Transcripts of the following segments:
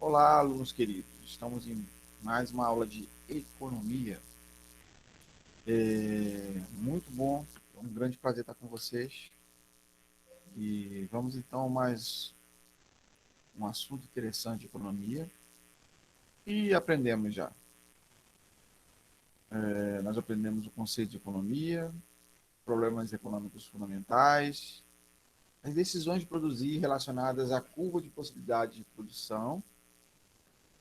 Olá, alunos queridos. Estamos em mais uma aula de economia. Muito bom, é um grande prazer estar com vocês. E vamos então a mais um assunto interessante de economia. E aprendemos já. Nós aprendemos o conceito de economia, problemas econômicos fundamentais, as decisões de produzir relacionadas à curva de possibilidade de produção,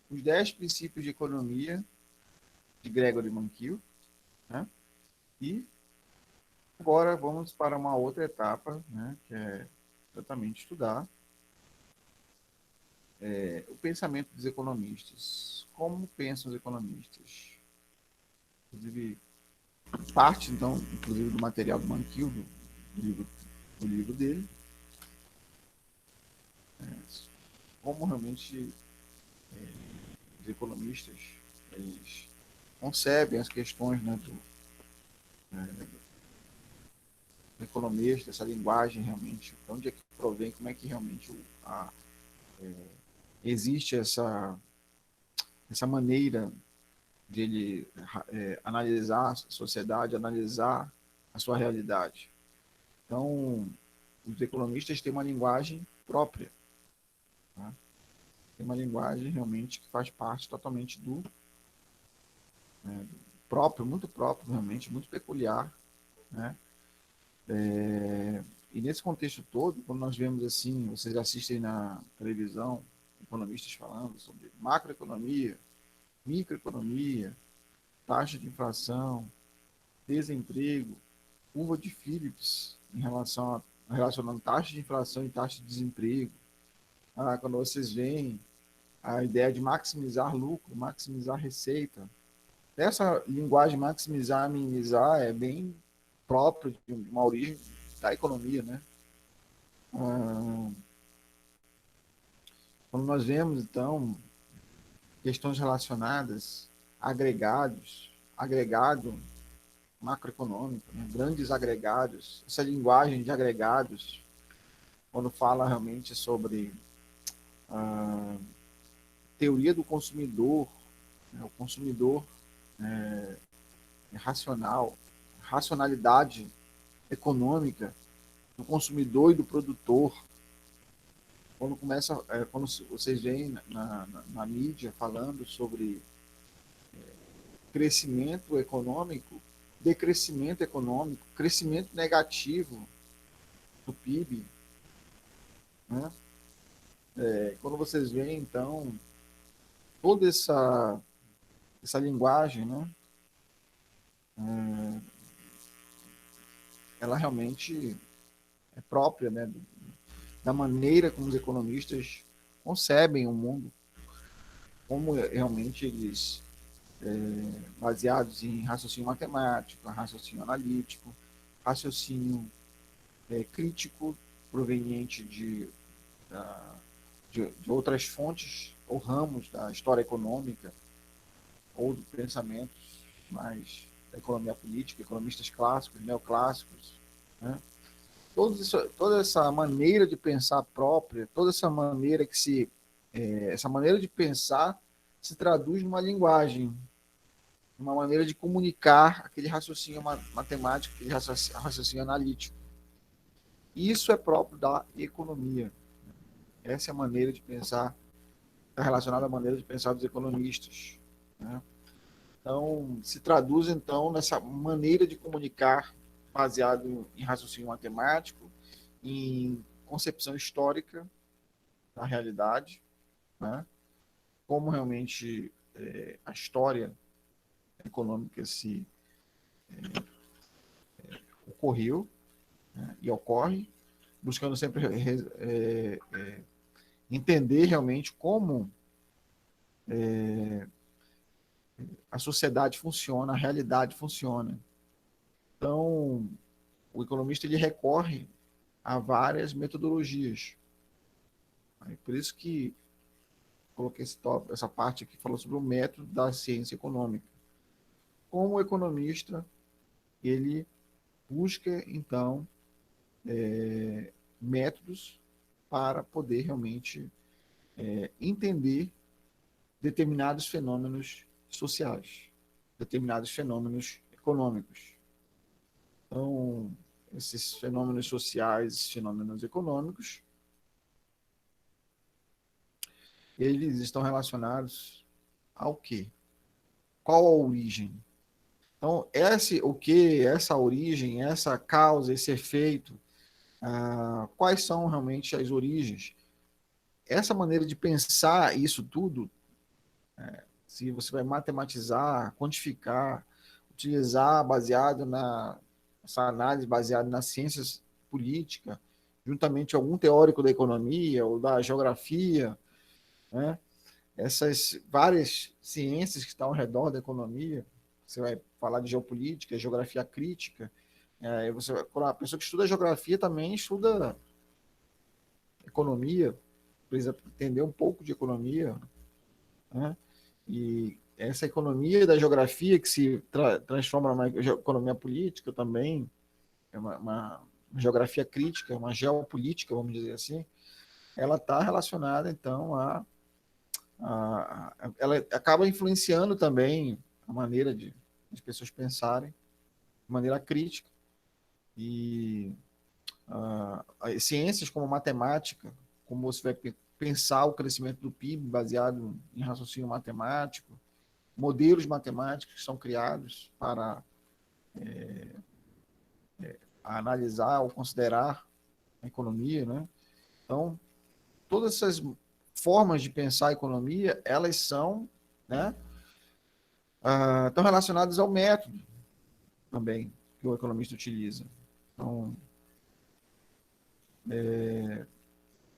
os 10 princípios de economia de Gregory Mankiw, né? E agora vamos para uma outra etapa, né, que é exatamente estudar o pensamento dos economistas. Como pensam os economistas? Inclusive, parte, então, inclusive do material do Mankiw, do livro dele, como realmente os economistas eles concebem as questões, né, do economista, essa linguagem realmente, de onde é que provém, como é que realmente existe essa maneira de ele analisar a sociedade, analisar a sua realidade. Então, os economistas têm uma linguagem própria, né? Tem uma linguagem realmente que faz parte totalmente do próprio, muito próprio, realmente, muito peculiar, né? E nesse contexto todo, quando nós vemos assim, vocês assistem na televisão, economistas falando sobre macroeconomia, microeconomia, taxa de inflação, desemprego, curva de Phillips em relação relacionando taxa de inflação e taxa de desemprego. Quando vocês veem a ideia de maximizar lucro, maximizar receita, essa linguagem maximizar, minimizar é bem próprio de uma origem da economia, né? Quando nós vemos, então, questões relacionadas a agregado macroeconômico, né? Grandes agregados, essa linguagem de agregados, quando fala realmente sobre a teoria do consumidor, né? O consumidor racional, racionalidade econômica do consumidor e do produtor. Quando vocês veem na mídia falando sobre crescimento econômico, decrescimento econômico, crescimento negativo do PIB, né? Quando vocês veem, então, toda essa linguagem, né? Ela realmente é própria, né? Da maneira como os economistas concebem o mundo, como realmente eles, baseados em raciocínio matemático, raciocínio analítico, raciocínio crítico proveniente de outras fontes ou ramos da história econômica ou do pensamento mais da economia política, economistas clássicos, neoclássicos, né? Toda essa maneira de pensar própria, toda essa maneira essa maneira de pensar se traduz numa linguagem, uma maneira de comunicar aquele raciocínio matemático, aquele raciocínio analítico. Isso é próprio da economia. Essa é a maneira de pensar, está relacionada à maneira de pensar dos economistas, né? Então, se traduz, então, nessa maneira de comunicar baseado em raciocínio matemático, em concepção histórica da realidade, né? Como realmente a história econômica se ocorreu, né? E ocorre, buscando sempre entender realmente como a sociedade funciona, a realidade funciona. Então, o economista ele recorre a várias metodologias. Por isso que coloquei essa parte aqui, falou sobre o método da ciência econômica. Como o economista, ele busca, então, métodos para poder realmente entender determinados fenômenos sociais, determinados fenômenos econômicos. Então, esses fenômenos sociais, esses fenômenos econômicos, eles estão relacionados ao quê? Qual a origem? Então, essa origem, essa causa, esse efeito, quais são realmente as origens? Essa maneira de pensar isso tudo, se você vai matematizar, quantificar, utilizar baseado essa análise baseada nas ciências políticas, juntamente algum teórico da economia ou da geografia, né? Essas várias ciências que estão ao redor da economia, você vai falar de geopolítica, geografia crítica, a pessoa que estuda geografia também estuda economia, precisa entender um pouco de economia, né? E essa economia da geografia que se transforma numa economia política também, é uma geografia crítica, uma geopolítica, vamos dizer assim, ela está relacionada, então, ela acaba influenciando também a maneira de as pessoas pensarem de maneira crítica. E as ciências como matemática, como você vai pensar o crescimento do PIB baseado em raciocínio matemático, modelos matemáticos que são criados para analisar ou considerar a economia, né? Então, todas essas formas de pensar a economia, elas são, né, estão relacionadas ao método também que o economista utiliza. Então,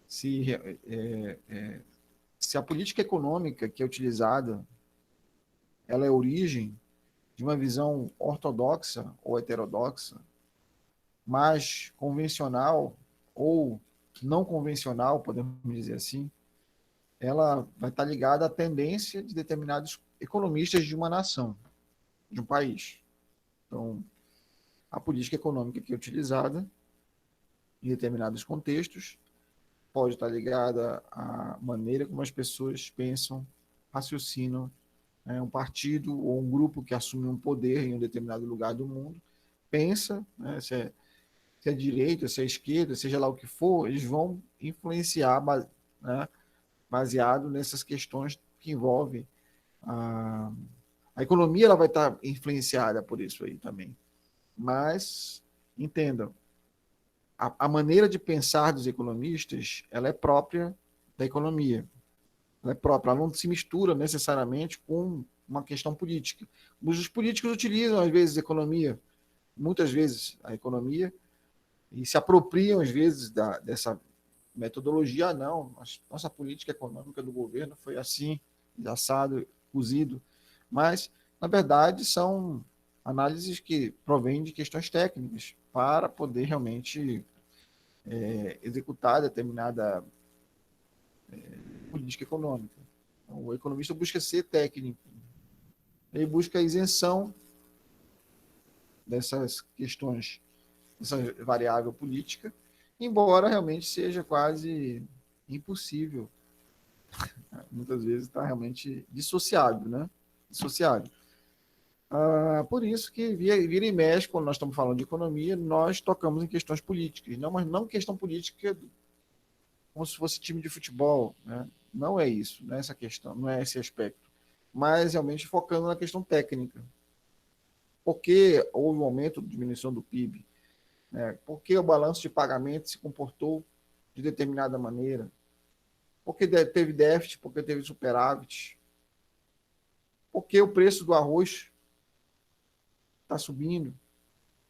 se, se a política econômica que é utilizada, ela é a origem de uma visão ortodoxa ou heterodoxa, mais convencional ou não convencional, podemos dizer assim, ela vai estar ligada à tendência de determinados economistas de uma nação, de um país. Então, a política econômica que é utilizada em determinados contextos pode estar ligada à maneira como as pessoas pensam, raciocinam, um partido ou um grupo que assume um poder em um determinado lugar do mundo, pensa, né, se é direita, se é esquerda, seja lá o que for, eles vão influenciar, né, baseado nessas questões que envolvem a economia, ela vai estar influenciada por isso aí também. Mas, entendam, a maneira de pensar dos economistas, ela é própria da economia. Ela é própria, ela não se mistura necessariamente com uma questão política. Os políticos utilizam, às vezes, a economia, muitas vezes, a economia, e se apropriam, às vezes, dessa metodologia. Não, nossa política econômica do governo foi assim, assado, cozido. Mas, na verdade, são análises que provêm de questões técnicas para poder realmente executar determinada política econômica. Então, o economista busca ser técnico, ele busca a isenção dessas questões, dessa variável política, embora realmente seja quase impossível. Muitas vezes está realmente dissociado, né? Dissociado. Por isso que vira e mexe, quando nós estamos falando de economia, nós tocamos em questões políticas, não, mas não questão política como se fosse time de futebol, né? Não é isso, não é essa questão, não é esse aspecto, mas realmente focando na questão técnica. Por que houve um aumento de diminuição do PIB? Né? Por que o balanço de pagamento se comportou de determinada maneira? Por que teve déficit? Por que teve superávit? Por que o preço do arroz está subindo?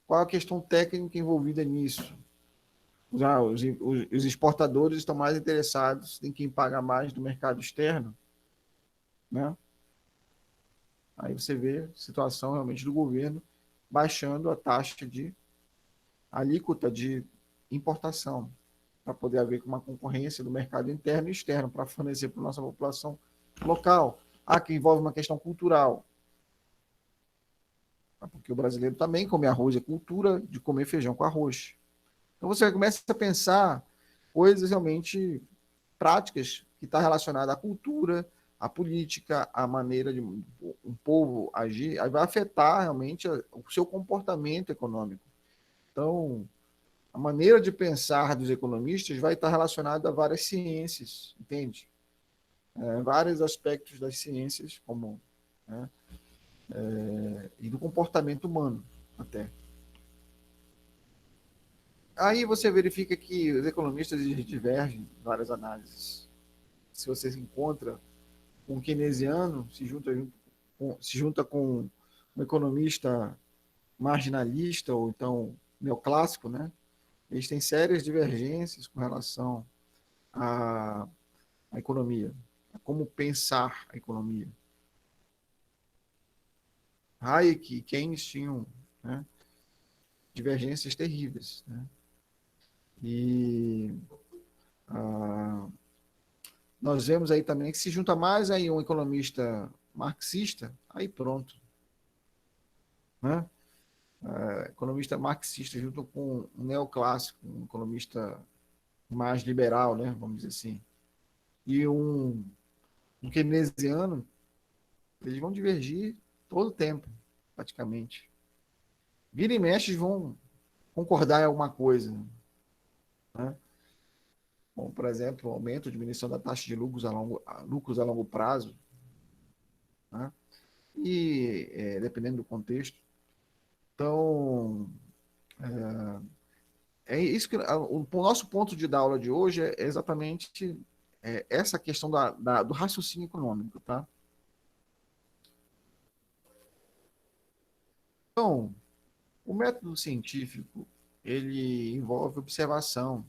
Qual a questão técnica envolvida nisso? Os exportadores estão mais interessados em quem paga mais do mercado externo, né? Aí você vê a situação realmente do governo baixando a taxa de alíquota de importação, para poder haver uma concorrência do mercado interno e externo, para fornecer para a nossa população local. Que envolve uma questão cultural. Porque o brasileiro também come arroz, é cultura de comer feijão com arroz. Então você começa a pensar coisas realmente práticas que estão relacionadas à cultura, a política, a maneira de um povo agir, aí vai afetar realmente o seu comportamento econômico. Então, a maneira de pensar dos economistas vai estar relacionada a várias ciências, entende? Vários aspectos das ciências, como, né, e do comportamento humano até. Aí você verifica que os economistas divergem em várias análises. Se você se encontra com um keynesiano, se junta com um economista marginalista ou então neoclássico, né? Eles têm sérias divergências com relação à, à economia, a como pensar a economia. Hayek e Keynes tinham, né, divergências terríveis, né? E ah, nós vemos aí também que se junta mais aí um economista marxista, aí pronto, né? Economista marxista junto com um neoclássico, um economista mais liberal, né? Vamos dizer assim, e um keynesiano, eles vão divergir todo o tempo, praticamente. Vira e mexe vão concordar em alguma coisa, né? Bom, por exemplo, aumento ou diminuição da taxa de lucros a longo prazo, né? E dependendo do contexto. Então, é isso que o nosso ponto de da aula de hoje é exatamente essa questão do raciocínio econômico, tá? Então, o método científico ele envolve observação,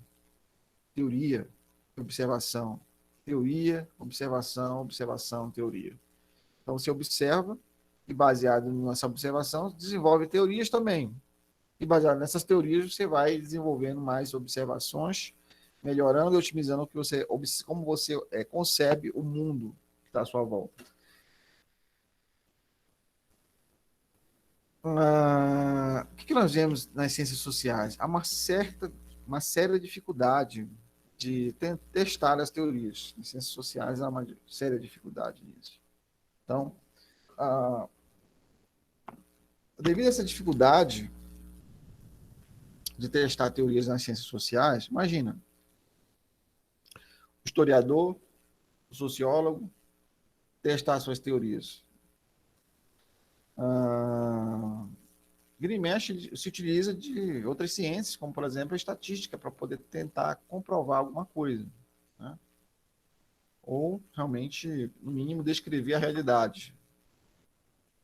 teoria, observação, teoria, observação, observação, teoria. Então, você observa e, baseado nessa observação, desenvolve teorias também. E, baseado nessas teorias, você vai desenvolvendo mais observações, melhorando e otimizando como você concebe o mundo que está à sua volta. O que nós vemos nas ciências sociais? Há uma séria dificuldade de testar as teorias. Nas ciências sociais há uma séria dificuldade nisso. Então, ah, devido a essa dificuldade de testar teorias nas ciências sociais, imagina, o historiador, o sociólogo, testar suas teorias. Vira e mexe se utiliza de outras ciências, como, por exemplo, a estatística, para poder tentar comprovar alguma coisa, né? Ou, realmente, no mínimo, descrever a realidade.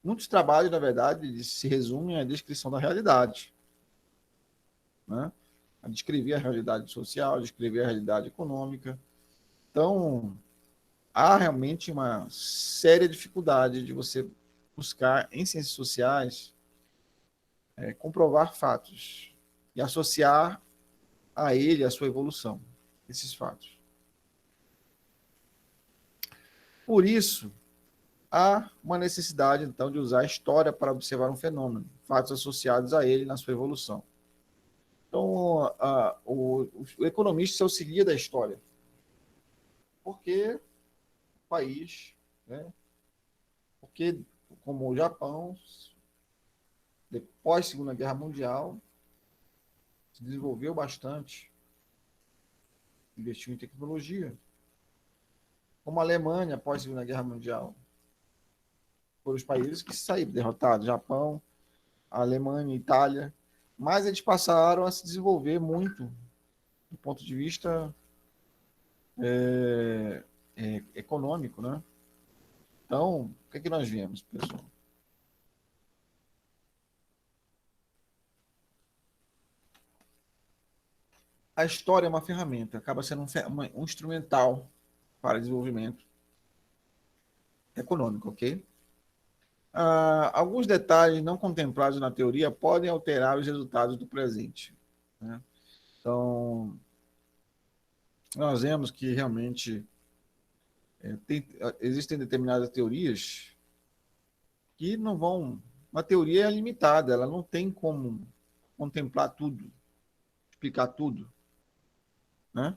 Muitos trabalhos, na verdade, se resumem à descrição da realidade, né? A descrever a realidade social, a descrever a realidade econômica. Então, há realmente uma séria dificuldade de você buscar em ciências sociais comprovar fatos e associar a ele a sua evolução, esses fatos. Por isso, há uma necessidade, então, de usar a história para observar um fenômeno, fatos associados a ele na sua evolução. Então, o economista se auxilia da história, porque o país, né, porque como o Japão, depois da Segunda Guerra Mundial, se desenvolveu bastante, investiu em tecnologia, como a Alemanha após a Segunda Guerra Mundial. Foram os países que saíram derrotados, Japão, a Alemanha, a Itália, mas eles passaram a se desenvolver muito do ponto de vista econômico, né? Então, o que é que nós vemos, pessoal? A história é uma ferramenta, acaba sendo um instrumental para desenvolvimento econômico, ok? Alguns detalhes não contemplados na teoria podem alterar os resultados do presente, né? Então, nós vemos que realmente existem determinadas teorias que não vão. Uma teoria é limitada, ela não tem como contemplar tudo, explicar tudo, né?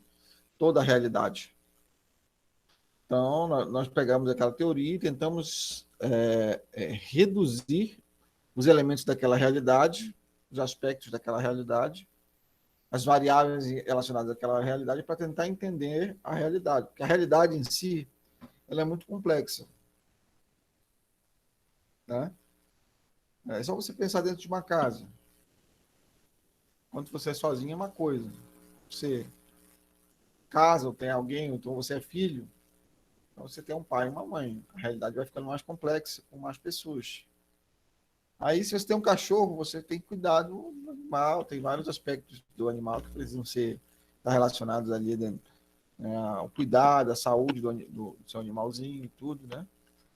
Toda a realidade. Então, nós pegamos aquela teoria e tentamos reduzir os elementos daquela realidade, os aspectos daquela realidade, as variáveis relacionadas àquela realidade, para tentar entender a realidade. Porque a realidade em si, ela é muito complexa. Né? É só você pensar dentro de uma casa. Quando você é sozinho é uma coisa. Você casa ou tem alguém, ou então você é filho, então você tem um pai e uma mãe. A realidade vai ficando mais complexa com mais pessoas. Aí, se você tem um cachorro, você tem que cuidar do animal, tem vários aspectos do animal que precisam ser relacionados ali dentro. Né? O cuidado, a saúde do seu animalzinho e tudo, né?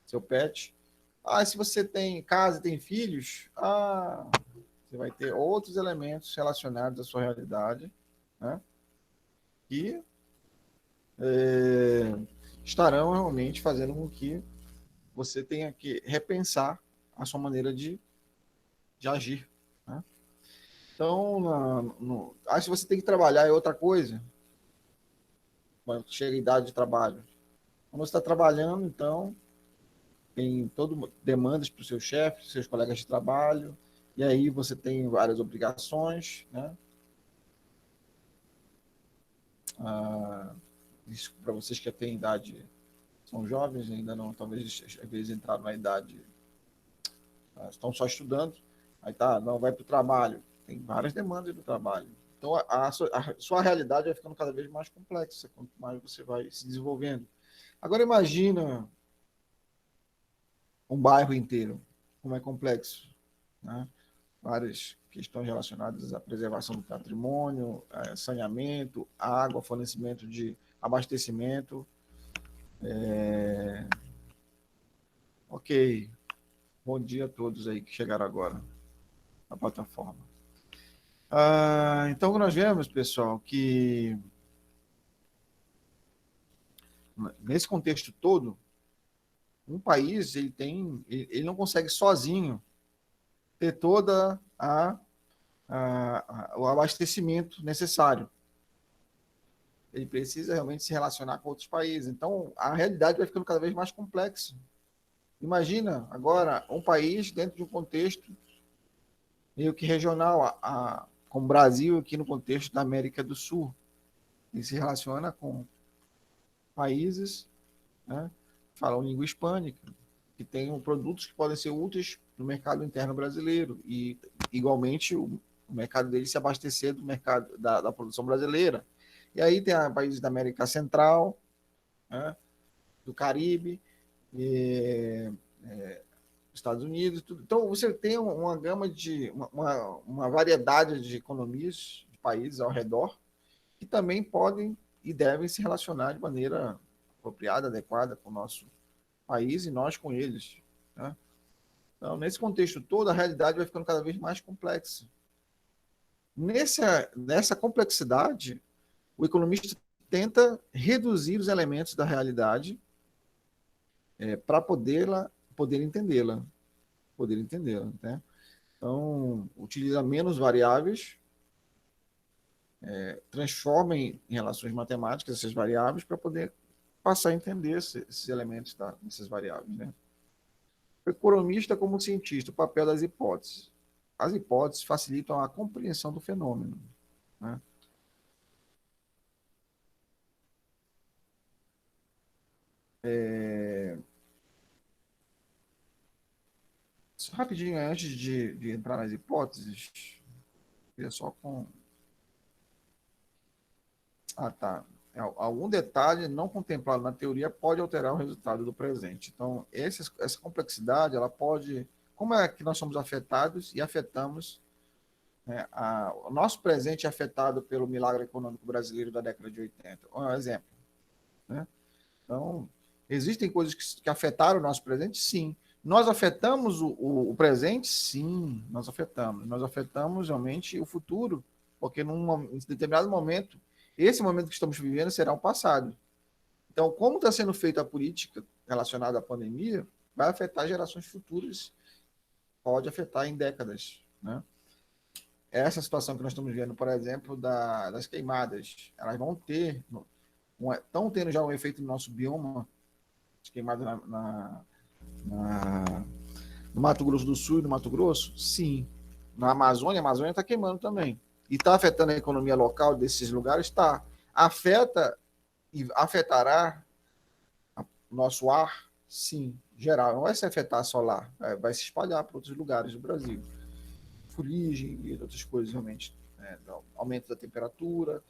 Seu pet. Ah, se você tem casa, tem filhos, você vai ter outros elementos relacionados à sua realidade, né? Que é, estarão realmente fazendo com que você tenha que repensar a sua maneira de agir. Né? Então, se você tem que trabalhar é outra coisa, quando chega a idade de trabalho. Quando você está trabalhando, então, tem todo demandas para o seu chefe, seus colegas de trabalho, e aí você tem várias obrigações, né? Isso para vocês que têm idade, são jovens, ainda não, talvez às vezes entraram na idade, estão só estudando, aí tá, não vai para o trabalho, tem várias demandas do trabalho. Então a sua realidade vai ficando cada vez mais complexa, quanto mais você vai se desenvolvendo. Agora imagina um bairro inteiro, como é complexo, né? Várias questões relacionadas à preservação do patrimônio, saneamento, água, fornecimento de abastecimento. Ok, bom dia a todos aí que chegaram agora na plataforma. Então, nós vemos, pessoal, que nesse contexto todo, um país ele não consegue sozinho ter toda o abastecimento necessário. Ele precisa realmente se relacionar com outros países. Então, a realidade vai ficando cada vez mais complexa. Imagina agora um país dentro de um contexto meio que regional, como o Brasil aqui no contexto da América do Sul. Ele se relaciona com países, né, que falam língua hispânica, que tenham produtos que podem ser úteis no mercado interno brasileiro e, igualmente, o mercado dele se abastecer do mercado da produção brasileira. E aí tem países da América Central, né, do Caribe, e, Estados Unidos, tudo. Então você tem uma gama de uma variedade de economias, de países ao redor, que também podem e devem se relacionar de maneira apropriada, adequada com o nosso país e nós com eles. Né? Então, nesse contexto todo, a realidade vai ficando cada vez mais complexa. Nessa complexidade, o economista tenta reduzir os elementos da realidade para poder entendê-la. Poder entendê-la. Né? Então, utiliza menos variáveis, transforma em relações matemáticas essas variáveis para poder passar a entender esses elementos dessas variáveis. Né? O economista como cientista, o papel das hipóteses. As hipóteses facilitam a compreensão do fenômeno. Né? Rapidinho, antes de entrar nas hipóteses, queria só com. Tá. Algum detalhe não contemplado na teoria pode alterar o resultado do presente. Então, essa complexidade, ela pode. Como é que nós somos afetados e afetamos, né, o nosso presente é afetado pelo milagre econômico brasileiro da década de 80. Um exemplo. Né? Então, existem coisas que afetaram o nosso presente? Sim. Nós afetamos o presente? Sim, nós afetamos. Nós afetamos realmente o futuro, porque em determinado momento, esse momento que estamos vivendo será o passado. Então, como está sendo feita a política relacionada à pandemia, vai afetar gerações futuras, pode afetar em décadas. Né? Essa situação que nós estamos vendo, por exemplo, das queimadas, elas vão ter, estão tendo já um efeito no nosso bioma queimadas no Mato Grosso do Sul e no Mato Grosso? Sim. Na Amazônia, a Amazônia está queimando também. E está afetando a economia local desses lugares? Está. Afeta e afetará o nosso ar? Sim, geral. Não vai se afetar só lá, vai se espalhar para outros lugares do Brasil. Fuligem e outras coisas, realmente. Aumento da temperatura,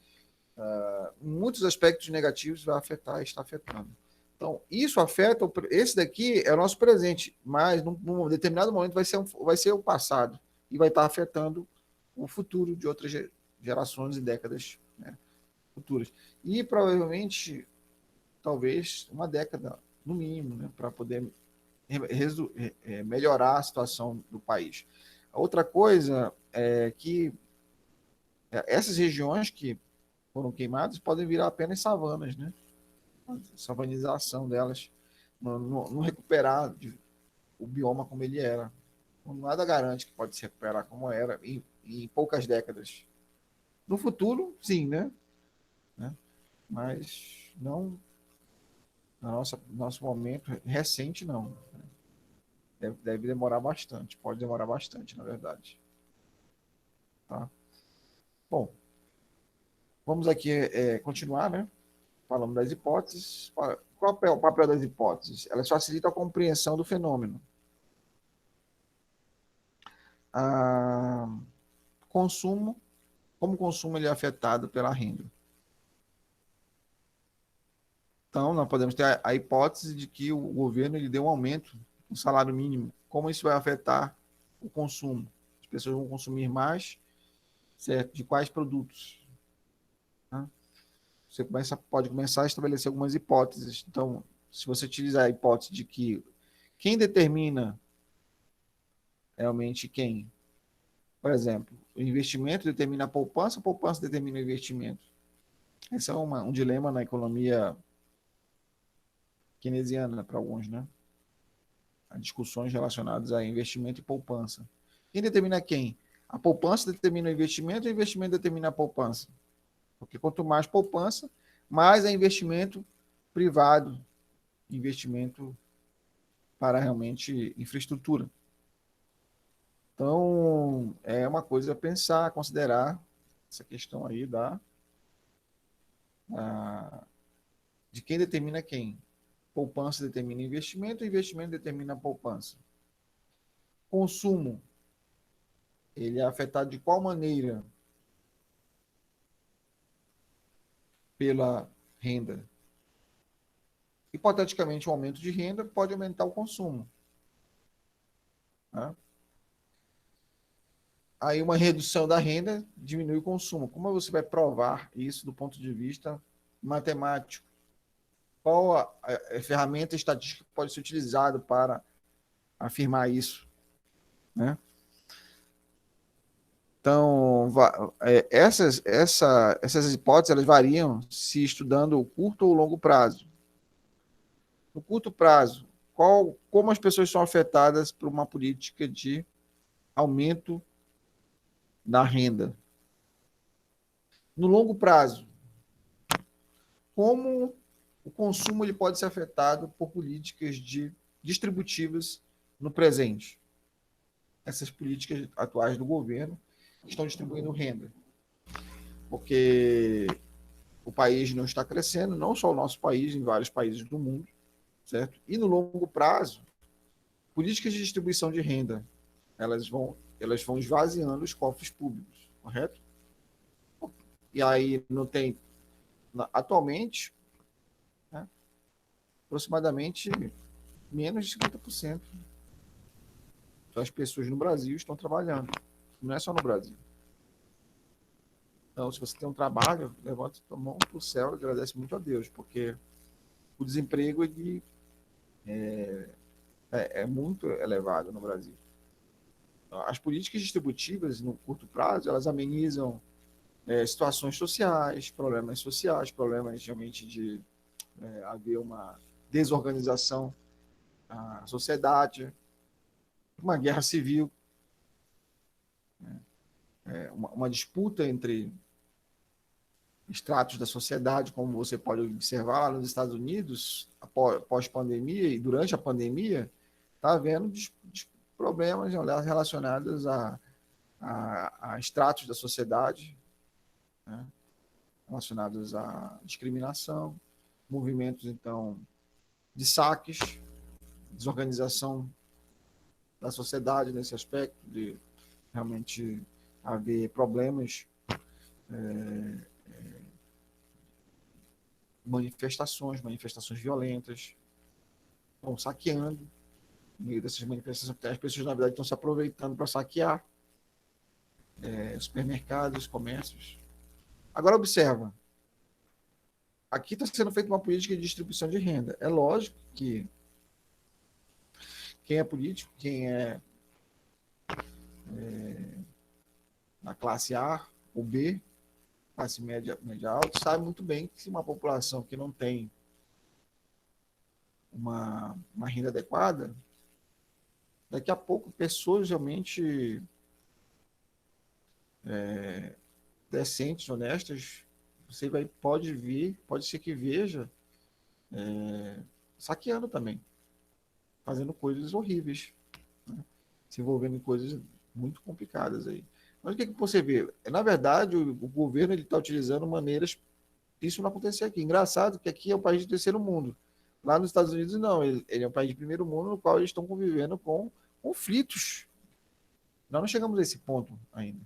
muitos aspectos negativos vai afetar e está afetando. Então, isso afeta, esse daqui é o nosso presente, mas num determinado momento vai ser o passado e vai estar afetando o futuro de outras gerações e décadas, né, futuras. E provavelmente, talvez, uma década, no mínimo, né, para poder melhorar a situação do país. A outra coisa é que essas regiões que foram queimadas podem virar apenas savanas, né? A savanização delas, não recuperar o bioma como ele era. Nada garante que pode se recuperar como era em poucas décadas. No futuro, sim, né? Mas não no nosso momento recente, não. Deve demorar bastante, pode demorar bastante, na verdade. Tá? Bom, vamos aqui continuar, né? Falando das hipóteses. Qual é o papel das hipóteses? Elas facilitam a compreensão do fenômeno. A consumo, como o consumo ele é afetado pela renda. Então, nós podemos ter a hipótese de que o governo ele deu um aumento no salário mínimo. Como isso vai afetar o consumo? As pessoas vão consumir mais, certo? De quais produtos? Né? Você pode começar a estabelecer algumas hipóteses. Então, se você utilizar a hipótese de que quem determina realmente quem? Por exemplo, o investimento determina a poupança determina o investimento. Esse é um dilema na economia keynesiana para alguns, né? Há discussões relacionadas a investimento e poupança. Quem determina quem? A poupança determina o investimento determina a poupança. Porque quanto mais poupança, mais é investimento privado, investimento para realmente infraestrutura. Então, é uma coisa a pensar, considerar essa questão aí de quem determina quem. Poupança determina investimento determina a poupança. Consumo, ele é afetado de qual maneira? Pela renda. Hipoteticamente, um aumento de renda pode aumentar o consumo. Né? Aí, uma redução da renda diminui o consumo. Como você vai provar isso do ponto de vista matemático? Qual a ferramenta estatística que pode ser utilizada para afirmar isso? Né? Então, essas hipóteses elas variam se estudando o curto ou o longo prazo. No curto prazo, como as pessoas são afetadas por uma política de aumento da renda? No longo prazo, como o consumo ele pode ser afetado por políticas distributivas no presente? Essas políticas atuais do governo estão distribuindo renda, porque o país não está crescendo, não só o nosso país, em vários países do mundo, certo? E no longo prazo, políticas de distribuição de renda, elas vão esvaziando os cofres públicos, correto? E aí não tem, atualmente, né, aproximadamente menos de 50% das pessoas no Brasil estão trabalhando. Não é só no Brasil. Então, se você tem um trabalho, levanta a mão para o céu e agradece muito a Deus, porque o desemprego ele é muito elevado no Brasil. As políticas distributivas, no curto prazo, elas amenizam situações sociais, problemas realmente de haver uma desorganização na sociedade, uma guerra civil, uma disputa entre estratos da sociedade, como você pode observar lá nos Estados Unidos, pós-pandemia e durante a pandemia, está havendo problemas relacionados a estratos da sociedade, né, relacionados à discriminação, movimentos, então, de saques, desorganização da sociedade nesse aspecto, de realmente haver problemas, manifestações violentas, estão saqueando, no meio dessas manifestações, as pessoas, na verdade, estão se aproveitando para saquear supermercados, comércios. Agora, observa, aqui está sendo feita uma política de distribuição de renda. É lógico que quem é político, quem é na classe A ou B, classe média alta, sabe muito bem que se uma população que não tem uma renda adequada, daqui a pouco pessoas realmente decentes, honestas, você pode ser que veja saqueando também, fazendo coisas horríveis, né? Se envolvendo em coisas muito complicadas aí. Mas o que você vê? Na verdade, o governo está utilizando maneiras isso não acontecer aqui. Engraçado que aqui é um país de terceiro mundo. Lá nos Estados Unidos, não. Ele é um país de primeiro mundo no qual eles estão convivendo com conflitos. Nós não chegamos a esse ponto ainda.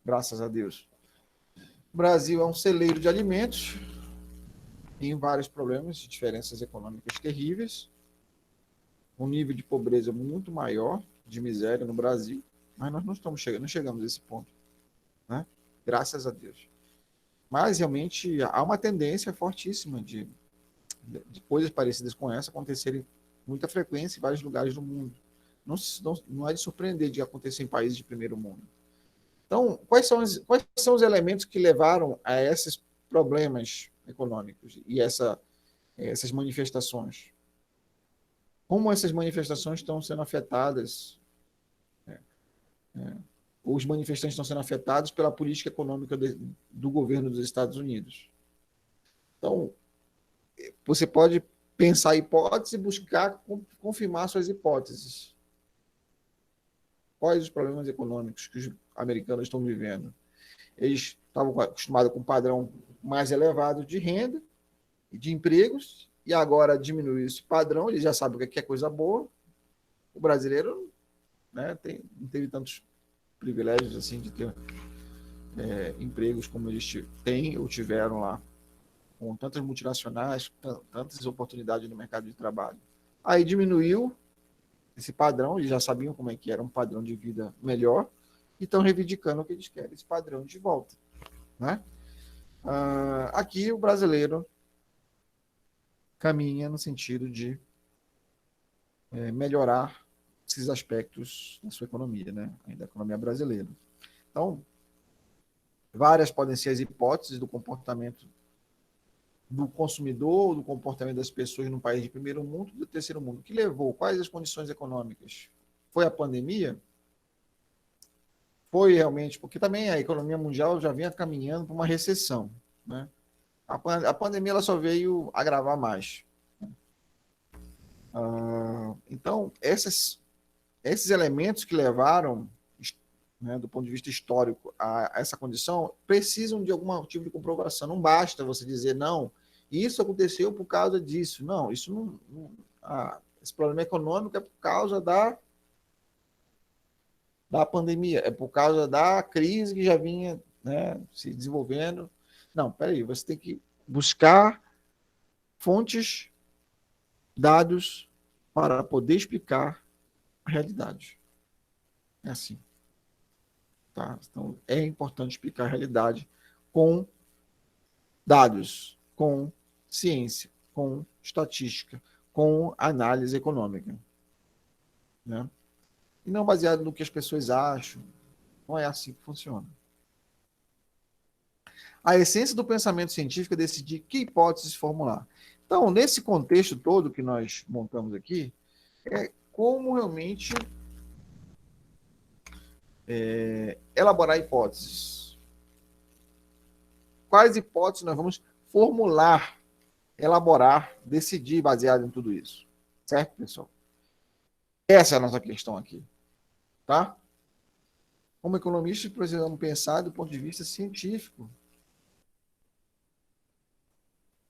Graças a Deus. O Brasil é um celeiro de alimentos, tem vários problemas de diferenças econômicas terríveis, um nível de pobreza muito maior, de miséria no Brasil, mas nós não chegamos a esse ponto, né? Graças a Deus. Mas realmente há uma tendência fortíssima de coisas parecidas com essa acontecerem com muita frequência em vários lugares do mundo. Não é de surpreender de acontecer em países de primeiro mundo. Então, quais são os elementos que levaram a esses problemas econômicos e essas manifestações? Como essas manifestações estão sendo afetadas? Os manifestantes estão sendo afetados pela política econômica do governo dos Estados Unidos. Então, você pode pensar hipóteses e buscar confirmar suas hipóteses. Quais os problemas econômicos que os americanos estão vivendo? Eles estavam acostumados com um padrão mais elevado de renda e de empregos, e agora diminuiu esse padrão, eles já sabem o que é coisa boa. O brasileiro, né, não teve tantos privilégios assim de ter empregos como eles têm ou tiveram lá, com tantas multinacionais, tantas oportunidades no mercado de trabalho. Aí diminuiu esse padrão, eles já sabiam como é que era um padrão de vida melhor, e estão reivindicando o que eles querem, esse padrão de volta, né? Aqui o brasileiro caminha no sentido de melhorar esses aspectos da sua economia, né? Da economia brasileira. Então, várias podem ser as hipóteses do comportamento do consumidor, do comportamento das pessoas no país de primeiro mundo e do terceiro mundo. O que levou? Quais as condições econômicas? Foi a pandemia? Foi realmente, porque também a economia mundial já vinha caminhando para uma recessão, né? A pandemia ela só veio agravar mais. Então, esses elementos que levaram, né, do ponto de vista histórico, a essa condição, precisam de algum tipo de comprovação. Não basta você dizer, não, isso aconteceu por causa disso. Não, isso não esse problema econômico é por causa da pandemia, é por causa da crise que já vinha, né, se desenvolvendo. Não, peraí, você tem que buscar fontes, dados, para poder explicar a realidade. É assim. Tá? Então, é importante explicar a realidade com dados, com ciência, com estatística, com análise econômica, né? E não baseado no que as pessoas acham. Não é assim que funciona. A essência do pensamento científico é decidir que hipóteses formular. Então, nesse contexto todo que nós montamos aqui, é como realmente elaborar hipóteses. quais hipóteses nós vamos formular, elaborar, decidir baseado em tudo isso. Certo, pessoal? Essa é a nossa questão aqui. Tá? Como economistas, precisamos pensar do ponto de vista científico.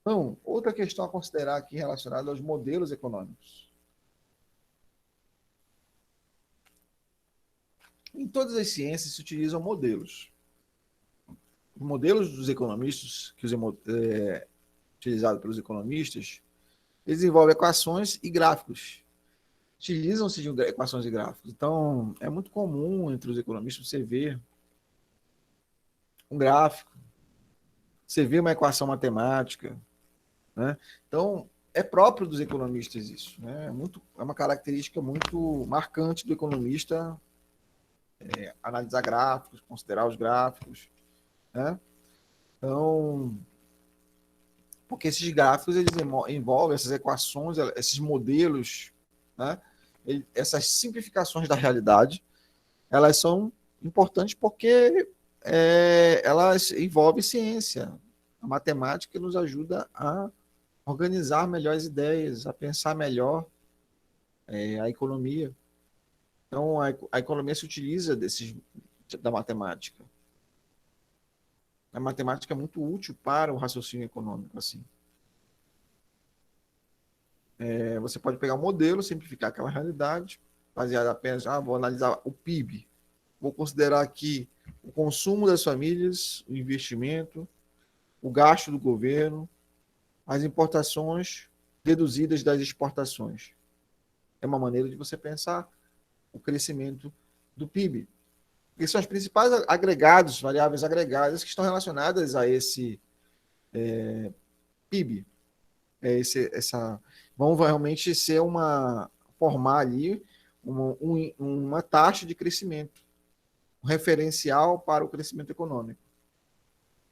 Então, outra questão a considerar aqui relacionada aos modelos econômicos. Em todas as ciências se utilizam modelos. Os modelos dos economistas, utilizados pelos economistas, eles envolvem equações e gráficos. Utilizam-se de equações e gráficos. Então, é muito comum entre os economistas você ver um gráfico, você vê uma equação matemática, né? Então, é próprio dos economistas isso, né? É uma característica muito marcante do economista analisar gráficos, considerar os gráficos, né? Então, porque esses gráficos eles envolvem essas equações, esses modelos, né? Essas simplificações da realidade, elas são importantes porque elas envolvem ciência. A matemática nos ajuda a organizar melhores ideias, a pensar melhor a economia. Então, a economia se utiliza da matemática. A matemática é muito útil para o raciocínio econômico, assim. Você pode pegar um modelo, simplificar aquela realidade, baseado apenas, vou analisar o PIB, vou considerar aqui o consumo das famílias, o investimento, o gasto do governo, as importações deduzidas das exportações. É uma maneira de você pensar o crescimento do PIB. Porque são as principais agregados, variáveis agregadas que estão relacionadas a esse PIB. Vão realmente formar ali uma taxa de crescimento, um referencial para o crescimento econômico.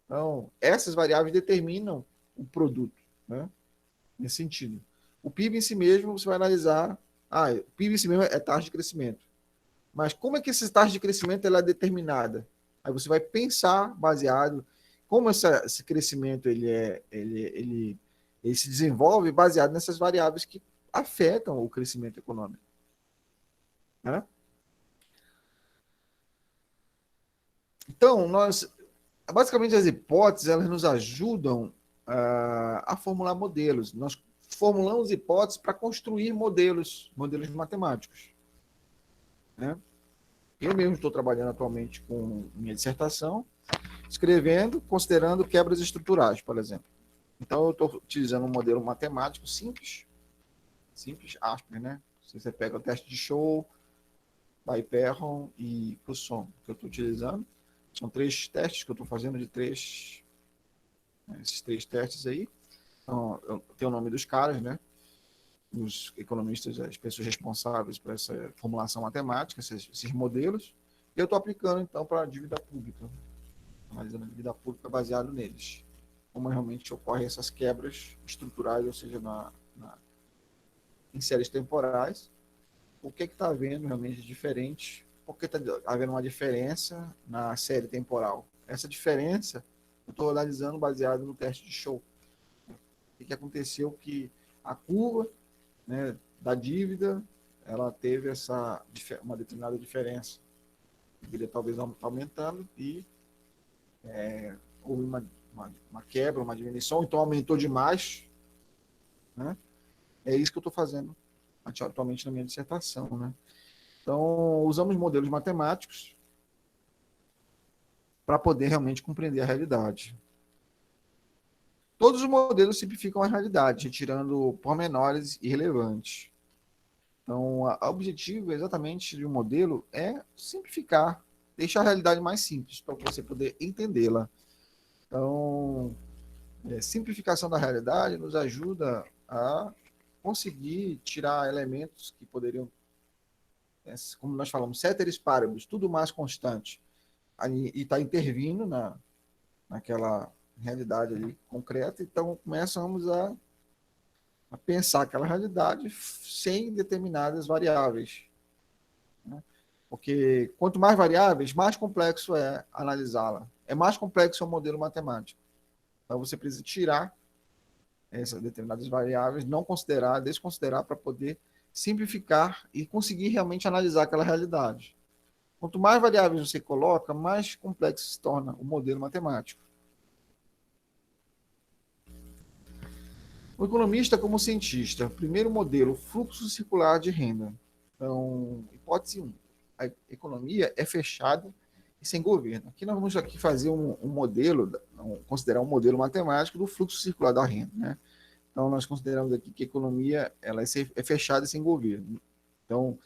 Então, essas variáveis determinam o produto, né? Nesse sentido. O PIB em si mesmo, você vai analisar, o PIB em si mesmo é taxa de crescimento. Mas como é que essa taxa de crescimento ela é determinada? Aí você vai pensar baseado como esse crescimento ele se desenvolve baseado nessas variáveis que afetam o crescimento econômico. Né? Então, basicamente as hipóteses elas nos ajudam a formular modelos. Nós formulamos hipóteses para construir modelos matemáticos. Né? Eu mesmo estou trabalhando atualmente com minha dissertação, escrevendo, considerando quebras estruturais, por exemplo. Então, eu estou utilizando um modelo matemático simples, aspas, né? Se você pega o teste de Show, By-Perron e Poisson, que eu estou utilizando, são 3 testes que eu estou fazendo esses 3 testes aí. Então, eu tenho o nome dos caras, né? Os economistas, as pessoas responsáveis por essa formulação matemática, esses modelos, e eu estou aplicando, então, para a dívida pública, analisando a dívida pública baseado neles. Como realmente ocorrem essas quebras estruturais, ou seja, em séries temporais, o que está havendo realmente de diferente, por que está havendo uma diferença na série temporal. Essa diferença eu estou analisando baseado no teste de Show. O que aconteceu que a curva, né, da dívida, ela teve uma determinada diferença. Deveria talvez aumentando e houve uma quebra, uma diminuição, então aumentou demais. Né? É isso que eu estou fazendo atualmente na minha dissertação. Né? Então, usamos modelos matemáticos para poder realmente compreender a realidade. Todos os modelos simplificam a realidade, retirando pormenores irrelevantes. Então, o objetivo exatamente de um modelo é simplificar, deixar a realidade mais simples, para você poder entendê-la. Então, simplificação da realidade nos ajuda a conseguir tirar elementos que poderiam, como nós falamos, ceteris paribus, tudo mais constante, e está intervindo naquela realidade ali concreta, então começamos a pensar aquela realidade sem determinadas variáveis. Né? Porque quanto mais variáveis, mais complexo é analisá-la. É mais complexo o modelo matemático. Então, você precisa tirar essas determinadas variáveis, não considerar, desconsiderar para poder simplificar e conseguir realmente analisar aquela realidade. Quanto mais variáveis você coloca, mais complexo se torna o modelo matemático. O economista como cientista, primeiro modelo, fluxo circular de renda. Então, hipótese 1, a economia é fechada e sem governo. Aqui nós vamos aqui fazer um modelo, considerar um modelo matemático do fluxo circular da renda, né? Então, nós consideramos aqui que a economia ela é fechada e sem governo. Então,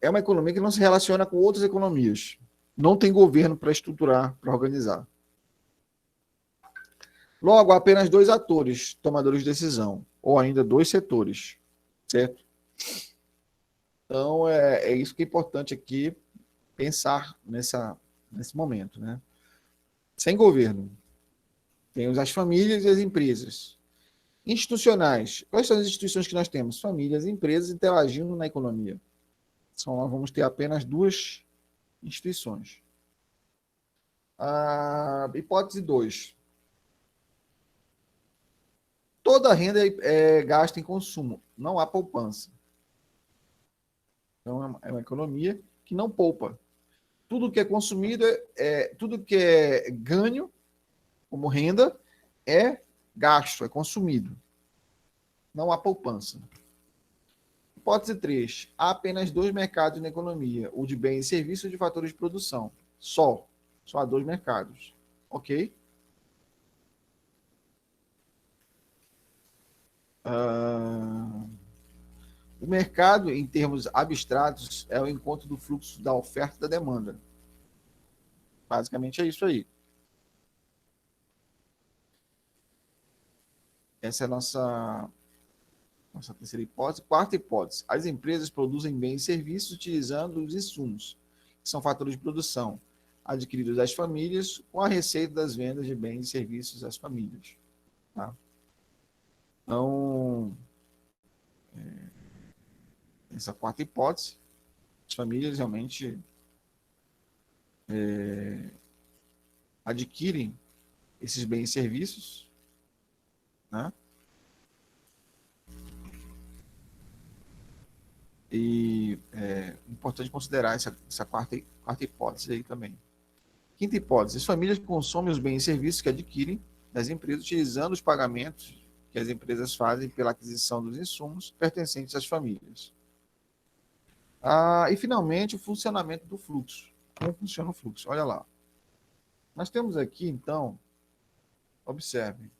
é uma economia que não se relaciona com outras economias. Não tem governo para estruturar, para organizar. Logo, há apenas dois atores tomadores de decisão, ou ainda dois setores, certo? Então, é isso que é importante aqui pensar nesse momento, né? Sem governo, temos as famílias e as empresas. Institucionais. Quais são as instituições que nós temos? Famílias e empresas interagindo na economia. Então, nós vamos ter apenas duas instituições. Hipótese 2. Toda a renda é gasta em consumo, não há poupança. Então, é uma economia que não poupa. Tudo que é consumido, tudo que é ganho como renda é gasto, é consumido. Não há poupança. Hipótese 3. Há apenas dois mercados na economia, o de bens e serviços e o de fatores de produção. Só há dois mercados. Ok? O mercado, em termos abstratos, é o encontro do fluxo da oferta e da demanda. Basicamente é isso aí. Essa é a nossa terceira hipótese. Quarta hipótese. As empresas produzem bens e serviços utilizando os insumos, que são fatores de produção, adquiridos das famílias com a receita das vendas de bens e serviços às famílias. Tá? Então, essa quarta hipótese, as famílias realmente adquirem esses bens e serviços, né? E é importante considerar essa quarta hipótese aí também. Quinta hipótese, as famílias consomem os bens e serviços que adquirem das empresas utilizando os pagamentos que as empresas fazem pela aquisição dos insumos pertencentes às famílias. E, finalmente, o funcionamento do fluxo. Como funciona o fluxo? Olha lá. Nós temos aqui, então, observe.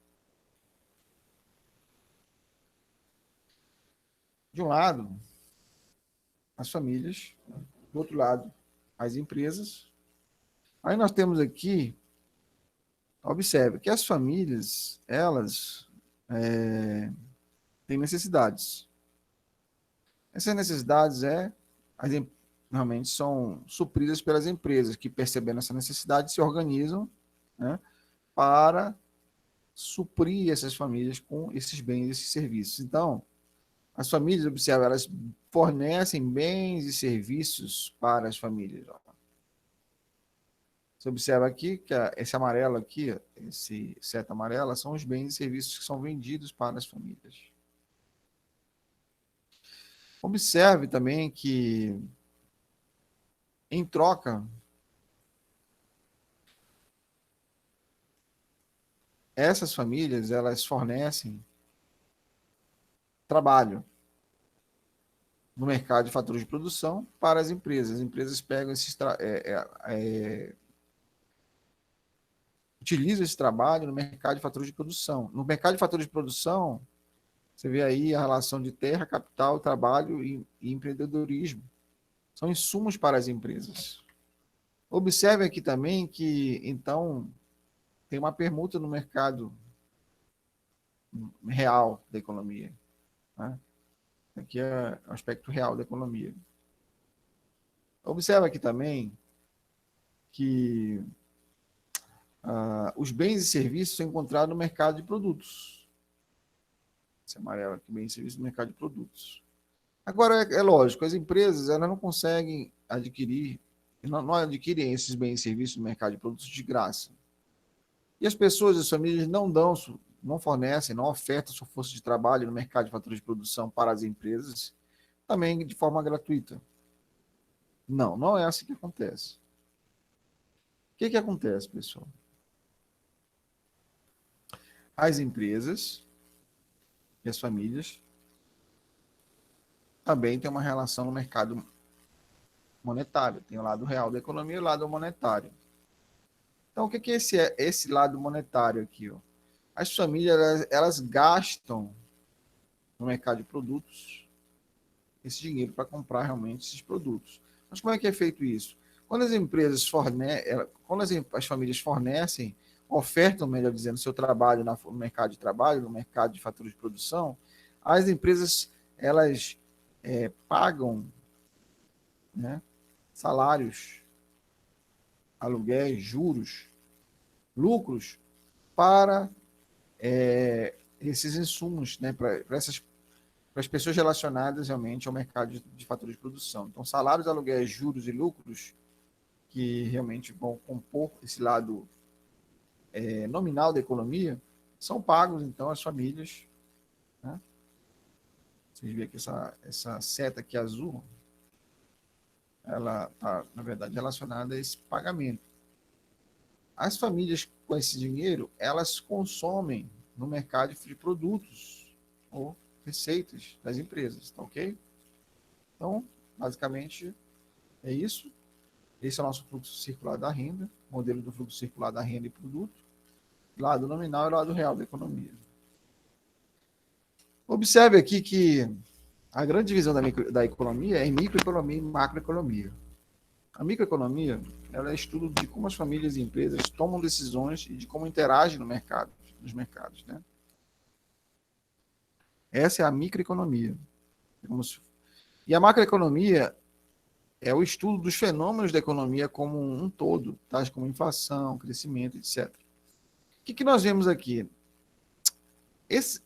De um lado, as famílias, do outro lado, as empresas. Aí nós temos aqui, observe, que as famílias, elas têm necessidades. Essas necessidades realmente são supridas pelas empresas, que percebendo essa necessidade se organizam, né, para suprir essas famílias com esses bens e esses serviços. Então, as famílias, observa, elas fornecem bens e serviços para as famílias. Você observa aqui que esse amarelo aqui, esse seta amarela, são os bens e serviços que são vendidos para as famílias. Observe também que, em troca, essas famílias, elas fornecem trabalho no mercado de fatores de produção para as empresas. As empresas pegam utilizam esse trabalho no mercado de fatores de produção. No mercado de fatores de produção, você vê aí a relação de terra, capital, trabalho e empreendedorismo. São insumos para as empresas. Observe aqui também que, então, tem uma permuta no mercado real da economia. Né? Aqui é o aspecto real da economia. Observe aqui também que os bens e serviços são encontrados no mercado de produtos. Esse amarelo aqui, bens e serviços no mercado de produtos. Agora, é lógico, as empresas elas não conseguem adquirir, não adquirem esses bens e serviços no mercado de produtos de graça. E as pessoas, as famílias não fornecem, não ofertam sua força de trabalho no mercado de fatores de produção para as empresas, também de forma gratuita. Não, não é assim que acontece. O que acontece, pessoal? As empresas e as famílias também têm uma relação no mercado monetário. Tem o lado real da economia e o lado monetário. Então, o que é esse lado monetário aqui? Ó? As famílias, elas gastam no mercado de produtos esse dinheiro para comprar realmente esses produtos. Mas como é que é feito isso? Quando as empresas quando as famílias fornecem, ofertam, melhor dizendo, seu trabalho no mercado de trabalho, no mercado de fatores de produção, as empresas elas pagam, né, salários, aluguéis, juros, lucros para esses insumos, né, para as pessoas relacionadas realmente ao mercado de fatores de produção. Então, salários, aluguéis, juros e lucros que realmente vão compor esse lado nominal da economia são pagos, então, às famílias. Né? Vocês veem que essa seta aqui azul, ela está, na verdade, relacionada a esse pagamento. As famílias, com esse dinheiro, elas consomem no mercado de produtos ou receitas das empresas, tá ok? Então, basicamente, é isso. Esse é o nosso fluxo circular da renda, modelo do fluxo circular da renda e produto, lado nominal e lado real da economia. Observe aqui que a grande divisão da economia é em microeconomia e macroeconomia. A microeconomia ela é estudo de como as famílias e empresas tomam decisões e de como interagem no mercado, nos mercados. Né? Essa é a microeconomia. E a macroeconomia é o estudo dos fenômenos da economia como um todo, tais como inflação, crescimento, etc. O que nós vemos aqui?